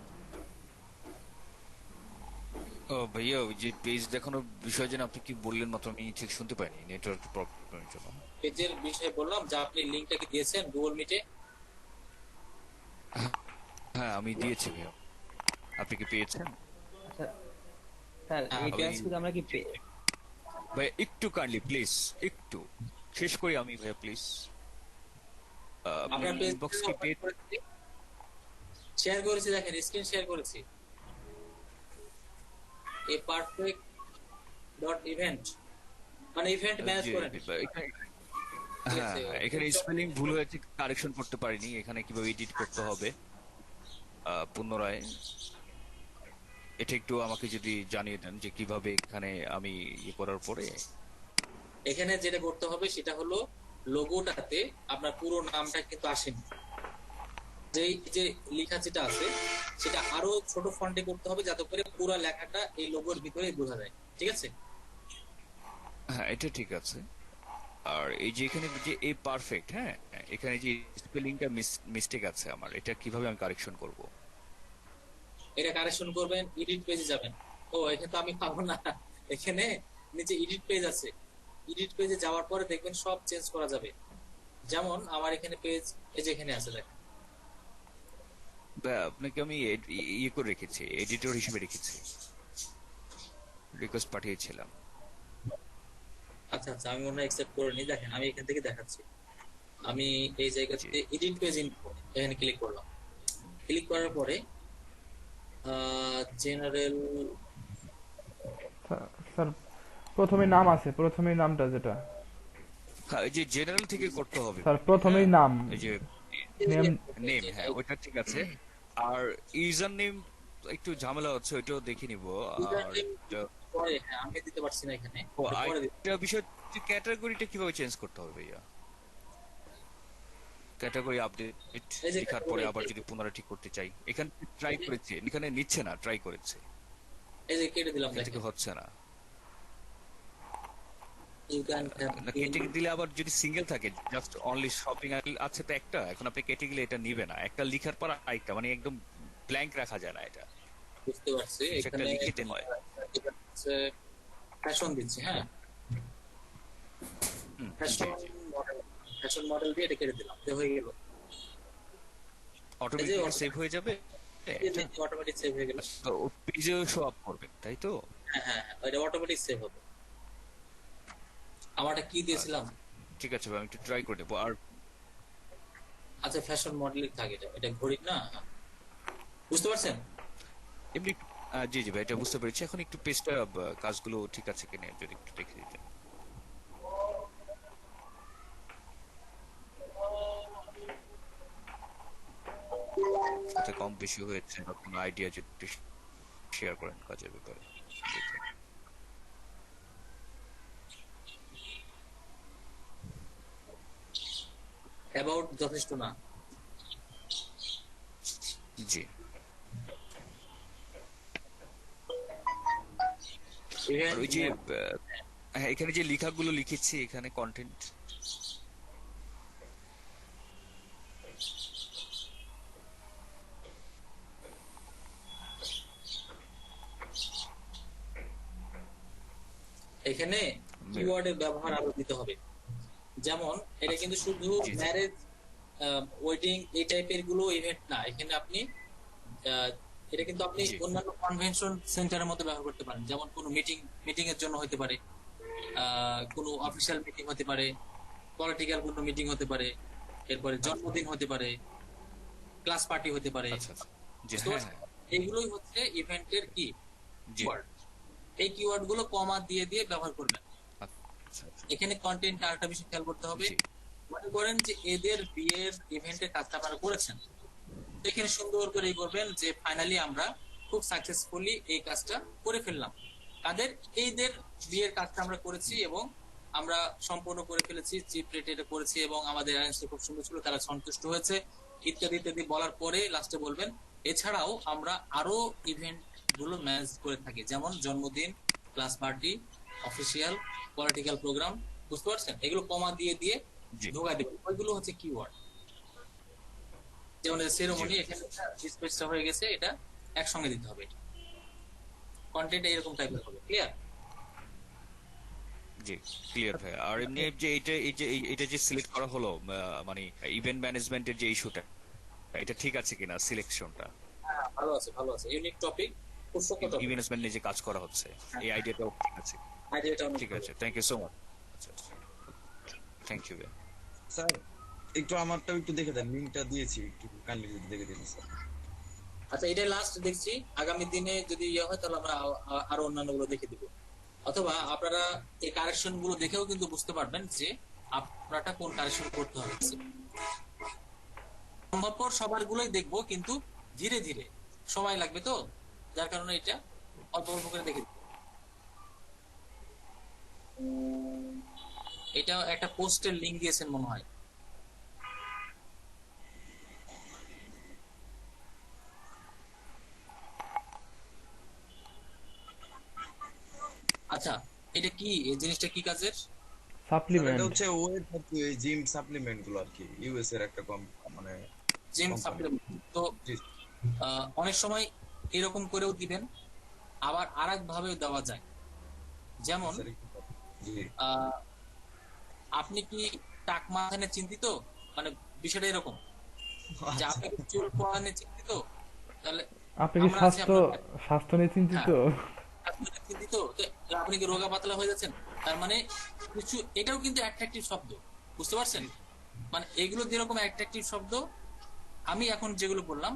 ও ভাইয়া, ওই যে পেজ দেখানোর বিষয় যেন আপনি কি বললেন মাত্র, আমি ঠিক শুনতে পাইনি নেটওয়ার্ক প্রবলেমের জন্য। পেজের বিষয়ে বললাম যে আপনি লিংকটাকে দিয়েছেন গুগল মিটে। হ্যাঁ আমি দিয়েছি ভাইয়া, আপনি কি পেয়েছেন? আচ্ছা স্যার এই ক্লাস থেকে আমরা কি ভাই একটু কাইন্ডলি প্লিজ একটু শেষ করি আমি ভাইয়া প্লিজ। আপনার পেজ ইনবক্স কি পেজ শেয়ার করেছি, দেখেন স্ক্রিন শেয়ার করেছি। এ পারফেক্ট ডট ইভেন্ট, মানে ইভেন্ট ম্যানেজ করেন। হ্যাঁ এখানে স্পেলিং ভুল হয়েছে, কারেকশন করতে পারিনি। এখানে কিভাবে এডিট করতে হবে পুনরায়, এটা একটু আমাকে যদি জানিয়ে দেন যে কিভাবে এখানে আমি ইয়ে করার পরে। এখানে যেটা করতে হবে সেটা হলো লোগোটাতে আপনার পুরো নামটা কিন্তু আসেনি, যে লেখা যেটা আছে সেটা আরো ছোট ফন্টে করতে হবে যাতে করে পুরো লেখাটা এই লোগোর ভিতরে বোঝা যায়। ঠিক আছে? হ্যাঁ এটা ঠিক আছে। আর এই যে এখানে যে এই পারফেক্ট, হ্যাঁ এখানে যে স্পেলিংটা মিস্টেক আছে আমার, এটা কিভাবে আমি কারেকশন করব? এটা কারেকশন করবেন, এডিট পেজে যাবেন। ও এখানে তো আমি পাবো না, এখানে নিচে এডিট পেজ আছে। এডিট পেজে যাওয়ার পরে দেখবেন সব চেঞ্জ করা যাবে। যেমন আমার এখানে পেজ এই যে এখানে আছে, দেখেন আপনাকে আমি ইয়ে করে রেখেছি, এডিটর হিসেবে রেখেছি, রিকোয়েস্ট পাঠিয়েছিলাম। আচ্ছা আচ্ছা, আমি মনে অ্যাকসেপ্ট করে নি। দেখেন আমি এখান থেকে দেখাচ্ছি। আমি এই জায়গাতে এডিট পেজ ইনফো এখানে ক্লিক করলাম। ক্লিক করার পরে জেনারেল, স্যার প্রথমে নাম আছে, প্রথমে নামটা যেটা হ্যাঁ এই যে জেনারেল থেকে করতে হবে স্যার, প্রথমেই নাম, এই যে নেম, হ্যাঁ ওইটা ঠিক আছে। আর ইউজার নেম একটু ঝামেলা হচ্ছে, ওইটাও দেখে নিব। আর পরে আমি দিতে পারছি না এখানে। এটা বিষয় ক্যাটাগরিটা কিভাবে চেঞ্জ করতে হবে ভাইয়া? ক্যাটাগরি আপডেট লেখার পরে আবার যদি পুনরায় ঠিক করতে চাই, এখানে ট্রাই করেছি, এখানে নিচ্ছে না, ট্রাই করেছে, এই যে কেটে দিলাম, থেকে হচ্ছে না। কেটে দিলে আবার যদি সিঙ্গেল থাকে, জাস্ট অনলি শপিং আছে তো একটা, এখন আপনি কেটে গেলে এটা নিবে না। একটা লিখার পর আরেকটা, মানে একদম ব্ল্যাঙ্ক রাখা যায় না। এটা বুঝতে পারছি। এখানে লিখিতে নয়, ফ্যাশন দিচ্ছি। হ্যাঁ ফ্যাশন মডেল, ফ্যাশন মডেল দিয়ে এটা কেটে দিলাম, তো হয়ে গেল। অটোমেটিক্যালি সেভ হয়ে যাবে, অটোমেটিক সেভ হয়ে গেল, তো পেজেও শো আপ করবে, তাই তো? হ্যাঁ হ্যাঁ হ্যাঁ, এটা অটোমেটিক সেভ হবে। আমারটা কি দিয়েছিলাম? ঠিক আছে ভাই, আমি একটু ট্রাই করে দেবো। আর আচ্ছা, ফ্যাশন মডেলিং থাকে, এটা ঘড়ি না, বুঝতে পারছেন? এমনি জি জি ভাই, এটা বুঝতে পেরেছি। এখন একটু পেজটা কাজগুলো ঠিক আছে কিনা যদি একটু দেখে দিতেন। কোথায় কম বেশি হয়েছে বা কোনো আইডিয়া যদি শেয়ার করেন কাজের ব্যাপারে। অ্যাবাউট যথেষ্ট না। জি, আর ওই যে হ্যাঁ, এখানে যে লেখাগুলো লিখেছি, এখানে কন্টেন্ট এখানে কিওয়ার্ডের ব্যবহার আরো দিতে হবে। যেমন এটা কিন্তু শুধু ম্যারেজ, ওয়েডিং এই টাইপের গুলো ইভেন্ট না, এখানে আপনি এটা কিন্তু আপনি অন্যান্য কনভেনশন সেন্টারের মধ্যে ব্যবহার করতে পারেন। যেমন কোনো মিটিং এর জন্য হতে পারে, কোনো অফিসিয়াল মিটিং হতে পারে, পলিটিক্যাল কোনো মিটিং হতে পারে, এরপরে জন্মদিন হতে পারে, ক্লাস পার্টি হতে পারে। এইগুলোই হচ্ছে ইভেন্টের কি কিওয়ার্ড। এই কিওয়ার্ড গুলো কমা দিয়ে দিয়ে ব্যবহার করবেন। এখানে কন্টেন্ট আরেকটা বিষয় খেয়াল করতে হবে। মনে করেন যে এদের বিয়ের ইভেন্টের কাজটা আপনারা করেছেন, এখানে সুন্দর করে করবেন যে ফাইনালি আমরা খুব সাকসেসফুলি এই কাজটা করে ফেললাম। তাদের এইদের বিয়ের কাজটা আমরা করেছি এবং আমরা সম্পূর্ণ করে ফেলেছি, চিপ রেট এটা করেছি এবং আমাদের অ্যারেঞ্জটা খুব সুন্দর ছিল, তারা সন্তুষ্ট হয়েছে, ইত্যাদি ইত্যাদি বলার পরে লাস্টে বলবেন এছাড়াও আমরা আরো ইভেন্ট গুলো ম্যানেজ করে থাকি, যেমন জন্মদিন, class party, official, political program. বুঝতে পারছেন? এগুলো কমা দিয়ে দিয়ে ঢোকা দেবেন, ওইগুলো হচ্ছে কিওয়ার্ড। যেমন সেরেমনি, এখানে স্পেসটা হয়ে গেছে, এটা একসঙ্গে দিতে হবে। কন্টেন্ট এরকম টাইপের হবে। ক্লিয়ার? জি ক্লিয়ার ভাই। আর এমনি যে এটা যে সিলেক্ট করা হলো, মানে ইভেন্ট ম্যানেজমেন্টের যে ইস্যুটা, এটা ঠিক আছে কিনা সিলেকশনটা? হ্যাঁ, ভালো আছে, ভালো আছে। ইউনিক টপিক, খুব সুন্দর টপিক। ইভেন্ট ম্যানেজমেন্ট নিয়ে যে কাজ করা হচ্ছে, এই আইডিয়াটাও ঠিক আছে। আইডিয়াটাও ঠিক আছে, থ্যাংক ইউ সো মাচ। আচ্ছা, থ্যাংক ইউ ভাই। স্যার একটু আমারটাও একটু দেখে দেন, লিংকটা দিয়েছি, একটু কাইন্ডলি যদি দেখে দিন স্যার। আচ্ছা, এটা লাস্ট দেখছি, আগামী দিনে যদি ইয়ে হয় তাহলে আমরা আরো অন্যান্য গুলো দেখে দিব। অথবা আপনারা এই কারেকশন গুলো দেখেও কিন্তু বুঝতে পারবেন যে আপনারটা কোন কারেকশন করতে হবে। সম্ভবপর সবার গুলোই দেখবো, কিন্তু ধীরে ধীরে সময় লাগবে, তো যার কারণে এটা অল্প অল্প করে দেখে দিব। এটা একটা পোস্টের লিংক দিয়েছেন মনে হয়। আচ্ছা, এটা কি, এই জিনিসটা কি কাজের? সাপ্লিমেন্ট। এটা হচ্ছে ওয়েব জিম সাপ্লিমেন্ট গুলো আর কি, ইউএস এর একটা মানে জিম সাপ্লিমেন্ট। তো অনেক সময় এরকম করেও দিবেন, আবার আরেক ভাবেও দেওয়া যায়। যেমন আপনি কি টাক মাথানে চিন্তিত, মানে বিষয়টা এরকম যে আপনি কি চুল পড়া নিয়ে চিন্তিত, তাহলে আপনি কি স্বাস্থ্য নিয়ে চিন্তিত? চিন্তিত, আপনি কি রোগা পাতলা হয়ে যাচ্ছেন, তার মানে কিছু, এটাও কিন্তু অ্যাট্রাকটিভ শব্দ। বুঝতে পারছেন? মানে এগুলো যেরকম অ্যাট্রাকটিভ শব্দ, আমি এখন যেগুলো বললাম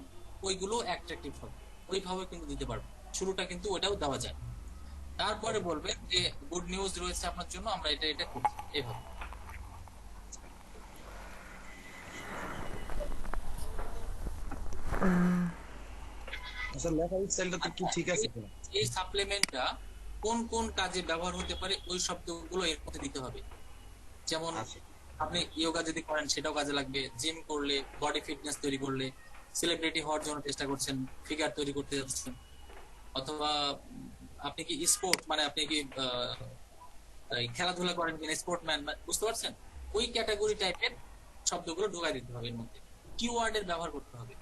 ওইগুলো অ্যাট্রাকটিভ শব্দ, ওইভাবে কিন্তু দিতে পারবো। শুরুটা কিন্তু ওটাও দেওয়া যায়। তারপরে বলবেন যে গুড নিউজ রয়েছে আপনার জন্য, আমরা এটা করছি, এইভাবে। আচ্ছা, লেখার স্টাইলটা তো কি ঠিক আছে কিনা? এই সাপ্লিমেন্টটা কোন কোন কাজে ব্যবহার হতে পারে ওই শব্দগুলো এর মধ্যে দিতে হবে। যেমন আপনি ইয়োগা যদি করেন সেটাও কাজে লাগবে, জিম করলে, বডি ফিটনেস তৈরি করলে, সেলিব্রিটি হওয়ার জন্য চেষ্টা করছেন, ফিগার তৈরি করতে যাচ্ছেন, অথবা আপনি কি স্পোর্ট, মানে আপনি কি খেলাধুলা করেন কিনা, স্পোর্টম্যান, বুঝতে পারছেন? ওই ক্যাটাগরি টাইপের শব্দগুলো ঢোকাই দিতে হবে এর মধ্যে, কিওয়ার্ডের ব্যবহার করতে হবে।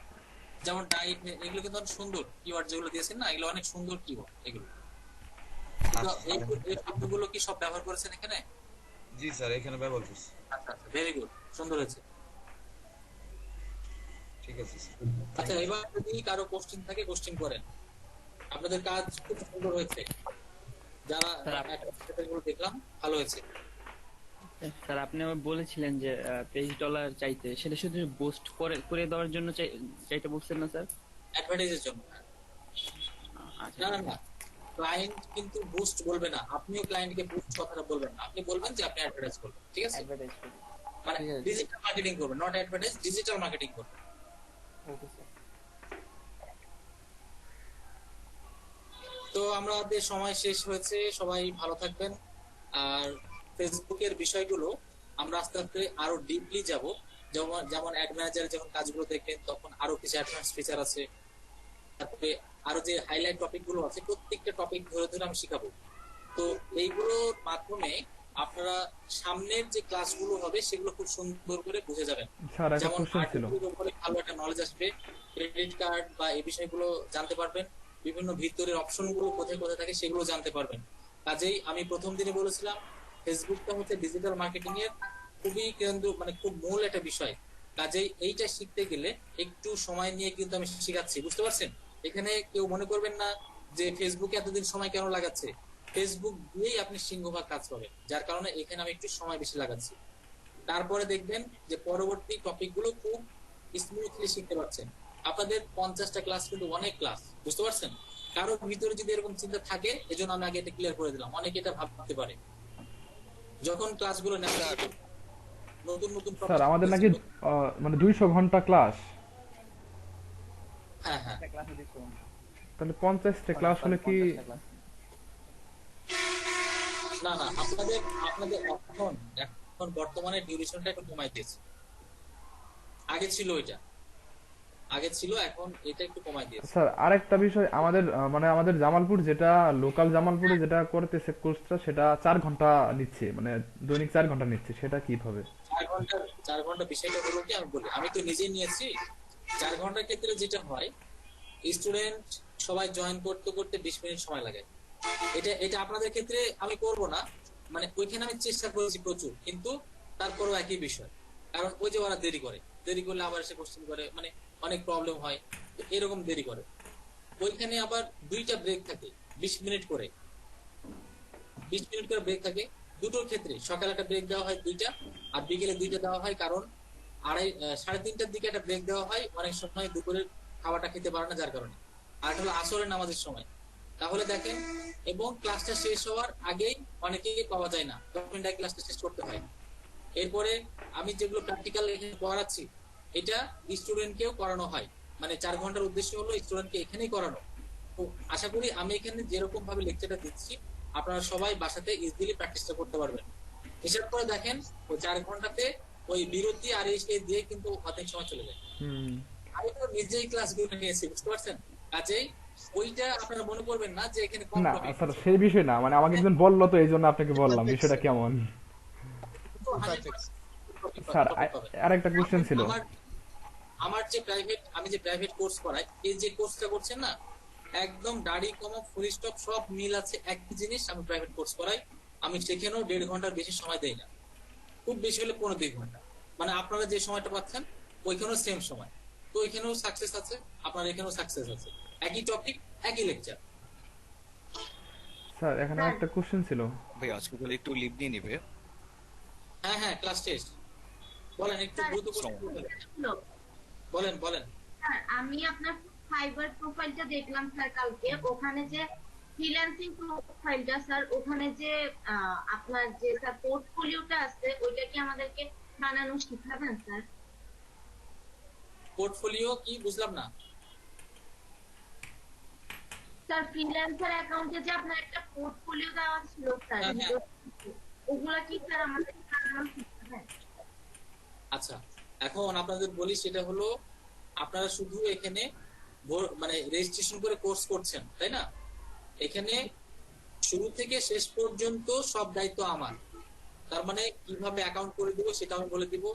যেমন ডায়েট, এগুলো কিন্তু অনেক সুন্দর কিওয়ার্ড যেগুলো দিয়েছেন না, এগুলো অনেক সুন্দর কিওয়ার্ড। এগুলো এই শব্দগুলো কি সব ব্যবহার করেছেন এখানে? জি স্যার এখানে ব্যবহার করছি। আচ্ছা আচ্ছা, ভেরি গুড, সুন্দর হয়েছে। ঠিক আছে স্যার। আচ্ছা, এবার যদি কারো কোশ্চেন থাকে কোশ্চেন করেন। আপনাদের কাজ খুব সুন্দর হয়েছে, যারা গুলো দেখলাম ভালো হয়েছে। স্যার আপনি আমার বলেছিলেন যে $23 চাইতে, সেটা শুধু বুস্ট করে করে দেওয়ার জন্য চাইতে বলছেন না স্যার? অ্যাডভার্টাইজের জন্য। না না না, ক্লায়েন্ট কিন্তু বুস্ট বলবে না, আপনিও ক্লায়েন্টকে বুস্ট কথাটা বলবেন না, আপনি বলবেন যে আপনি অ্যাডভার্টাইজ করবেন, ঠিক আছে? মানে ডিজিটাল মার্কেটিং করবেন, নট অ্যাডভার্টাইজ, ডিজিটাল মার্কেটিং করবেন। Okay sir. তো আমাদের সময় শেষ হয়েছে, সবাই ভালো থাকবেন। আর ফেসবুকের বিষয়গুলো আমরা আস্তে আস্তে আরো ডিপলি যাব, যেমন যেমন অ্যাড ম্যানেজার যখন কাজগুলো দেখবেন তখন আরো কিছু অ্যাডভান্স ফিচার আছে, তারপরে আরো যে হাইলাইট টপিক গুলো আছে প্রত্যেকটা টপিক ধরে ধরে আমি শিখাবো। তো এইগুলোর মাধ্যমে আপনারা সামনের যে ক্লাসগুলো হবে সেগুলো খুব সুন্দর করে বুঝে যাবেন। স্যার একটা যেমন কোশ্চেন ছিল। আর্টিকেলের উপরে ভালো একটা নলেজ আসবে, ক্রেডিট কার্ড বা এই বিষয়গুলো জানতে পারবেন, বিভিন্ন ভিতরের অপশনগুলো কোথায় কোথায় থাকে সেগুলো জানতে পারবেন। কাজেই আমি প্রথম দিনে বলেছিলাম ফেসবুকটা হচ্ছে ডিজিটাল মার্কেটিং এর খুবই কেন্দ্র, মানে খুব মূল একটা বিষয়। কাজেই এইটা শিখতে গেলে একটু সময় নিয়ে কিন্তু আমি শিখাচ্ছি, বুঝতে পারছেন? এখানে কেউ মনে করবেন না যে ফেসবুকে এতদিন সময় কেন লাগাচ্ছে, ফেসবুক দিয়েই আপনি সিংহভাগ কাজ পাবেন, যার কারণে এখানে আমি একটু সময় বেশি লাগাচ্ছি। তারপরে দেখবেন যে পরবর্তী টপিকগুলো খুব স্মুথলি শিখতে পারছেন। আপনাদের 50টা ক্লাস কিন্তু অনেক ক্লাস, বুঝতে পারছেন? কারো ভিতরে যদি এরকম চিন্তা থাকে, এজন্য আমি আগে এটা ক্লিয়ার করে দিলাম, অনেকে এটা ভাবতে পারে যখন ক্লাসগুলো নেওয়া নতুন নতুন স্যার আমাদের নাকি মানে 200 ঘন্টা ক্লাস। হ্যাঁ হ্যাঁ, তাহলে 50টা ক্লাস হলে কি? না না, আপনাদের আপনাদের এখন বর্তমানে ডিউরেশনটা একটু কমাই দিয়েছে। আগে ছিল এটা, আগে ছিল, এখন এটা একটু কমাই দিয়েছে। স্যার আরেকটা বিষয়, আমাদের মানে আমাদের জামালপুর যেটা লোকাল জামালপুরে যেটা করতেছে কোর্সটা, সেটা 4 ঘন্টা নিচ্ছে, মানে দৈনিক 4 ঘন্টা নিচ্ছে, সেটা কিভাবে? 4 ঘন্টা বিষয়টা হলো কি, আমি বলি, আমি তো নিজেই নিয়েছি। 4 ঘন্টার ক্ষেত্রে যেটা হয়, স্টুডেন্ট সবাই জয়েন করতে করতে 20 মিনিট সময় লাগে। এটা এটা আপনাদের ক্ষেত্রে আমি করব না, মানে ওইখানে আমি চেষ্টা করেছি প্রচুর, কিন্তু তারপরেও একই বিষয়, কারণ ওই যে ওরা দেরি করে, দেরি করলে আবার এসে কোশ্চেন করে, মানে অনেক প্রবলেম হয়, তো এরকম দেরি করে। ওইখানে আবার 2টা ব্রেক থাকে 20 মিনিট করে, 20 মিনিট করে ব্রেক থাকে দুটোর ক্ষেত্রে। সকালে একটা ব্রেক দেওয়া হয় 2টা, আর বিকেলে 2টা দেওয়া হয়, কারণ 3:30টার দিকে একটা ব্রেক দেওয়া হয়, অনেক সময় দুপুরের খাওয়াটা খেতে পারে না, যার কারণে। আর হলো আসরের নামাজের সময়। তাহলে দেখেন, এবং ক্লাসটা শেষ হওয়ার আগেই অনেকেই পাওয়া যায় না, 10 মিনিট আগে ক্লাসটা শেষ করতে হয়। এরপরে আমি যেগুলো প্র্যাকটিক্যাল এখানে করাচ্ছি, এটা স্টুডেন্টকেও করানো হয়, মানে 4 ঘন্টার উদ্দেশ্য হলো স্টুডেন্টকে এখানেই করানো। তো আশা করি আমি এখানে যেরকম ভাবে লেকচারটা দিচ্ছি, আপনারা সবাই বাসাতে ইজিলি প্র্যাকটিসটা করতে পারবেন। হিসাব করে দেখেন, ওই 4 ঘন্টাতে ওই বিরতি আর এসে দিয়ে কিন্তু অনেক সময় চলে যায়। আমি তো নিজেই ক্লাসগুলো নিয়েছি, বুঝতে পারছেন? কাজেই ওইটা আপনারা মনে করবেন না যে এখানে কম না টপিক। স্যার সেই বিষয় না, মানে আমাকে একজন বললো তো, এইজন্য আপনাকে বললাম বিষয়টা কেমন। স্যার আরেকটা কোশ্চেন ছিল। আমার যে প্রাইভেট, আমি যে প্রাইভেট কোর্স করাই, এই যে কোর্সটা করছেন না, একদম দাড়ি কমা ফুল স্টপ সব মিল আছে, একই জিনিস। আমি প্রাইভেট কোর্স করাই, আমি সেখানেও 1.5 ঘন্টার বেশি সময় দেই না, খুব বেশি হলে 1.5 ঘন্টা। মানে আপনারা যে সময়টা পাচ্ছেন ওইখানেও সেম সময়, তো ওইখানেও সাকসেস আছে, আপনার এখানেও সাকসেস আছে, একই টপিক একই লেকচার। স্যার এখানে একটা কোশ্চেন ছিল। ভাই আজকে বলে একটু লিভ নিয়ে নিবে। হ্যাঁ হ্যাঁ, ক্লাস টেস্ট বলেন, একটু দ্রুত বলেন বলেন। স্যার আমি আপনার ফাইবার প্রোফাইলটা দেখলাম স্যার কালকে, ওখানে যে ফ্রিল্যান্সিং প্রোফাইলটা স্যার, ওখানে যে আপনার যে স্যার পোর্টফোলিওটা আছে, ওইটা কি আমাদেরকে বানানো শিখাবেন স্যার? পোর্টফোলিও কি, বুঝলাম না স্যার। ফ্রিল্যান্সার অ্যাকাউন্টে যে আপনার একটা পোর্টফোলিও দেওয়া ছিল স্যার, ওগুলা কি স্যার আমাদের বানানো শিখাবেন? আচ্ছা, এখন আপনাদের বলি, সেটা হলো আপনারা শুধু এখানে মানে রেজিস্ট্রেশন করে কোর্স করছেন, তাই না? এখানে শুরু থেকে শেষ পর্যন্ত সব দায়িত্ব আমার। তার মানে কিভাবে অ্যাকাউন্ট করে দিব সেটা আমি বলে দিব,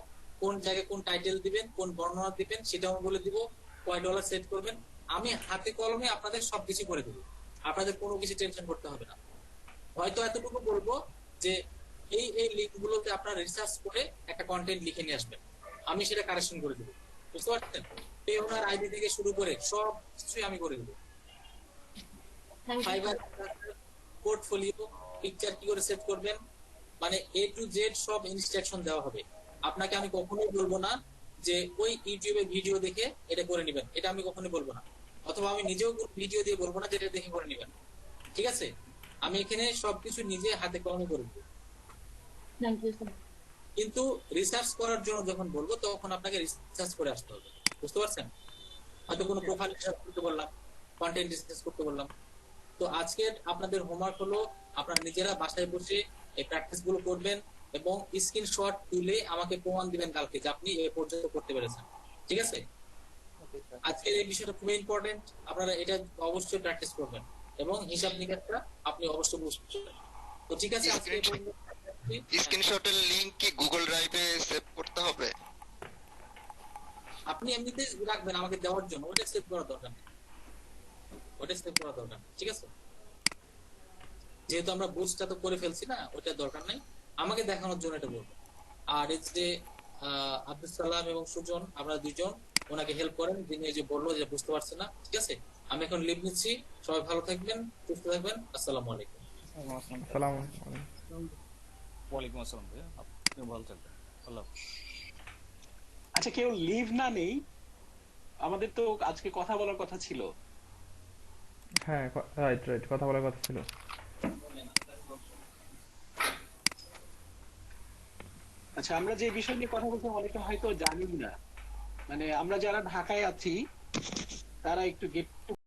কোন জায়গায় কোন টাইটেল দিবেন, কোন বর্ণনা দিবেন সেটাও আমি বলে দিব, কয় ডলার সেট করবেন, আমি হাতে কলমে আপনাদের সবকিছু করে দেবো। আপনাদের কোনো কিছু টেনশন করতে হবে না। হয়তো এতটুকু বলবো যে এই লিঙ্ক গুলোতে আপনারা রিসার্চ করে একটা কন্টেন্ট লিখে নিয়ে আসবেন, আমি সেটা কারেকশন করে দেবো। বুঝতে পারছেন? পে ওনার আইডি থেকে শুরু করে সব কিছুই আমি করে দেবো। ফাইবার পোর্টফোলিও, পিকচার কি করে সেট করবেন, মানে A to Z সব ইনস্ট্রাকশন দেওয়া হবে। আপনাকে আমি কখনোই বলবো না যে ওই ইউটিউবে ভিডিও দেখে এটা করে নেবেন, এটা আমি কখনোই বলবো না। অথবা আমি নিজেও ভিডিও দিয়ে বলবো না যে এটা দেখে করে নেবেন। ঠিক আছে? আমি এখানে সবকিছু নিজে হাতে কলমে করে দেবো। কিন্তু রিসার্চ করার জন্য যখন বলবো তখন আপনাকে রিসার্চ করে আসতে হবে। বুঝতে পারছেন? হয়তো কোনো প্রোফাইল রিসার্চ করতে বললাম, কন্টেন্ট রিসার্চ করতে বললাম। তো আজকে আপনাদের হোমওয়ার্ক হলো আপনারা নিজেরা বাসায় বসে এই প্র্যাকটিস গুলো করবেন এবং স্ক্রিনশট তুলে আমাকে প্রমাণ দিবেন কালকে যে আপনি এ পর্যন্ত করতে পেরেছেন। ঠিক আছে? আজকের এই বিষয়টা খুবই ইম্পর্টেন্ট, আপনারা এটা অবশ্যই প্র্যাকটিস করবেন এবং হিসাব নিকাশটা আপনি অবশ্যই বুঝবেন। তো ঠিক আছে, আজকে স্ক্রিনশটের লিংক কি গুগল ড্রাইভে সেভ করতে হবে? আপনি এমনিতে রাখবেন আমাকে দেওয়ার জন্য, ওটা সেভ করা দরকার নেই, ওটা সেভ করা দরকার নেই। ঠিক আছে? যেহেতু আমরা বুস্টটা তো করে ফেলছি না, ওটা দরকার নাই, আমাকে দেখানোর জন্য এটা বলবো। আর এই যে আব্দুল সালাম এবং সুজন, আপনারা দুইজন ওনাকে হেল্প করেন, যিনি এই যে বললো যে বুঝতে পারছে না। ঠিক আছে, আমি এখন লিভ নিচ্ছি, সবাই ভালো থাকবেন, সুস্থ থাকবেন। আসসালামু আলাইকুম। আসসালামু আলাইকুম। ওয়ালাইকুম আসসালাম ভাইয়া, আপনি ভালো থাকবেন। আল্লাহ হাফেজ। আচ্ছা, কেউ লিভ না নেই, আমাদের তো আজকে কথা বলার কথা ছিল। হ্যাঁ, রাইট, কথা বলার কথা ছিল। আচ্ছা, আমরা যে বিষয় নিয়ে কথা বলছি অনেকে হয়তো জানি না, মানে আমরা যারা ঢাকায় আছি তারা একটু গেট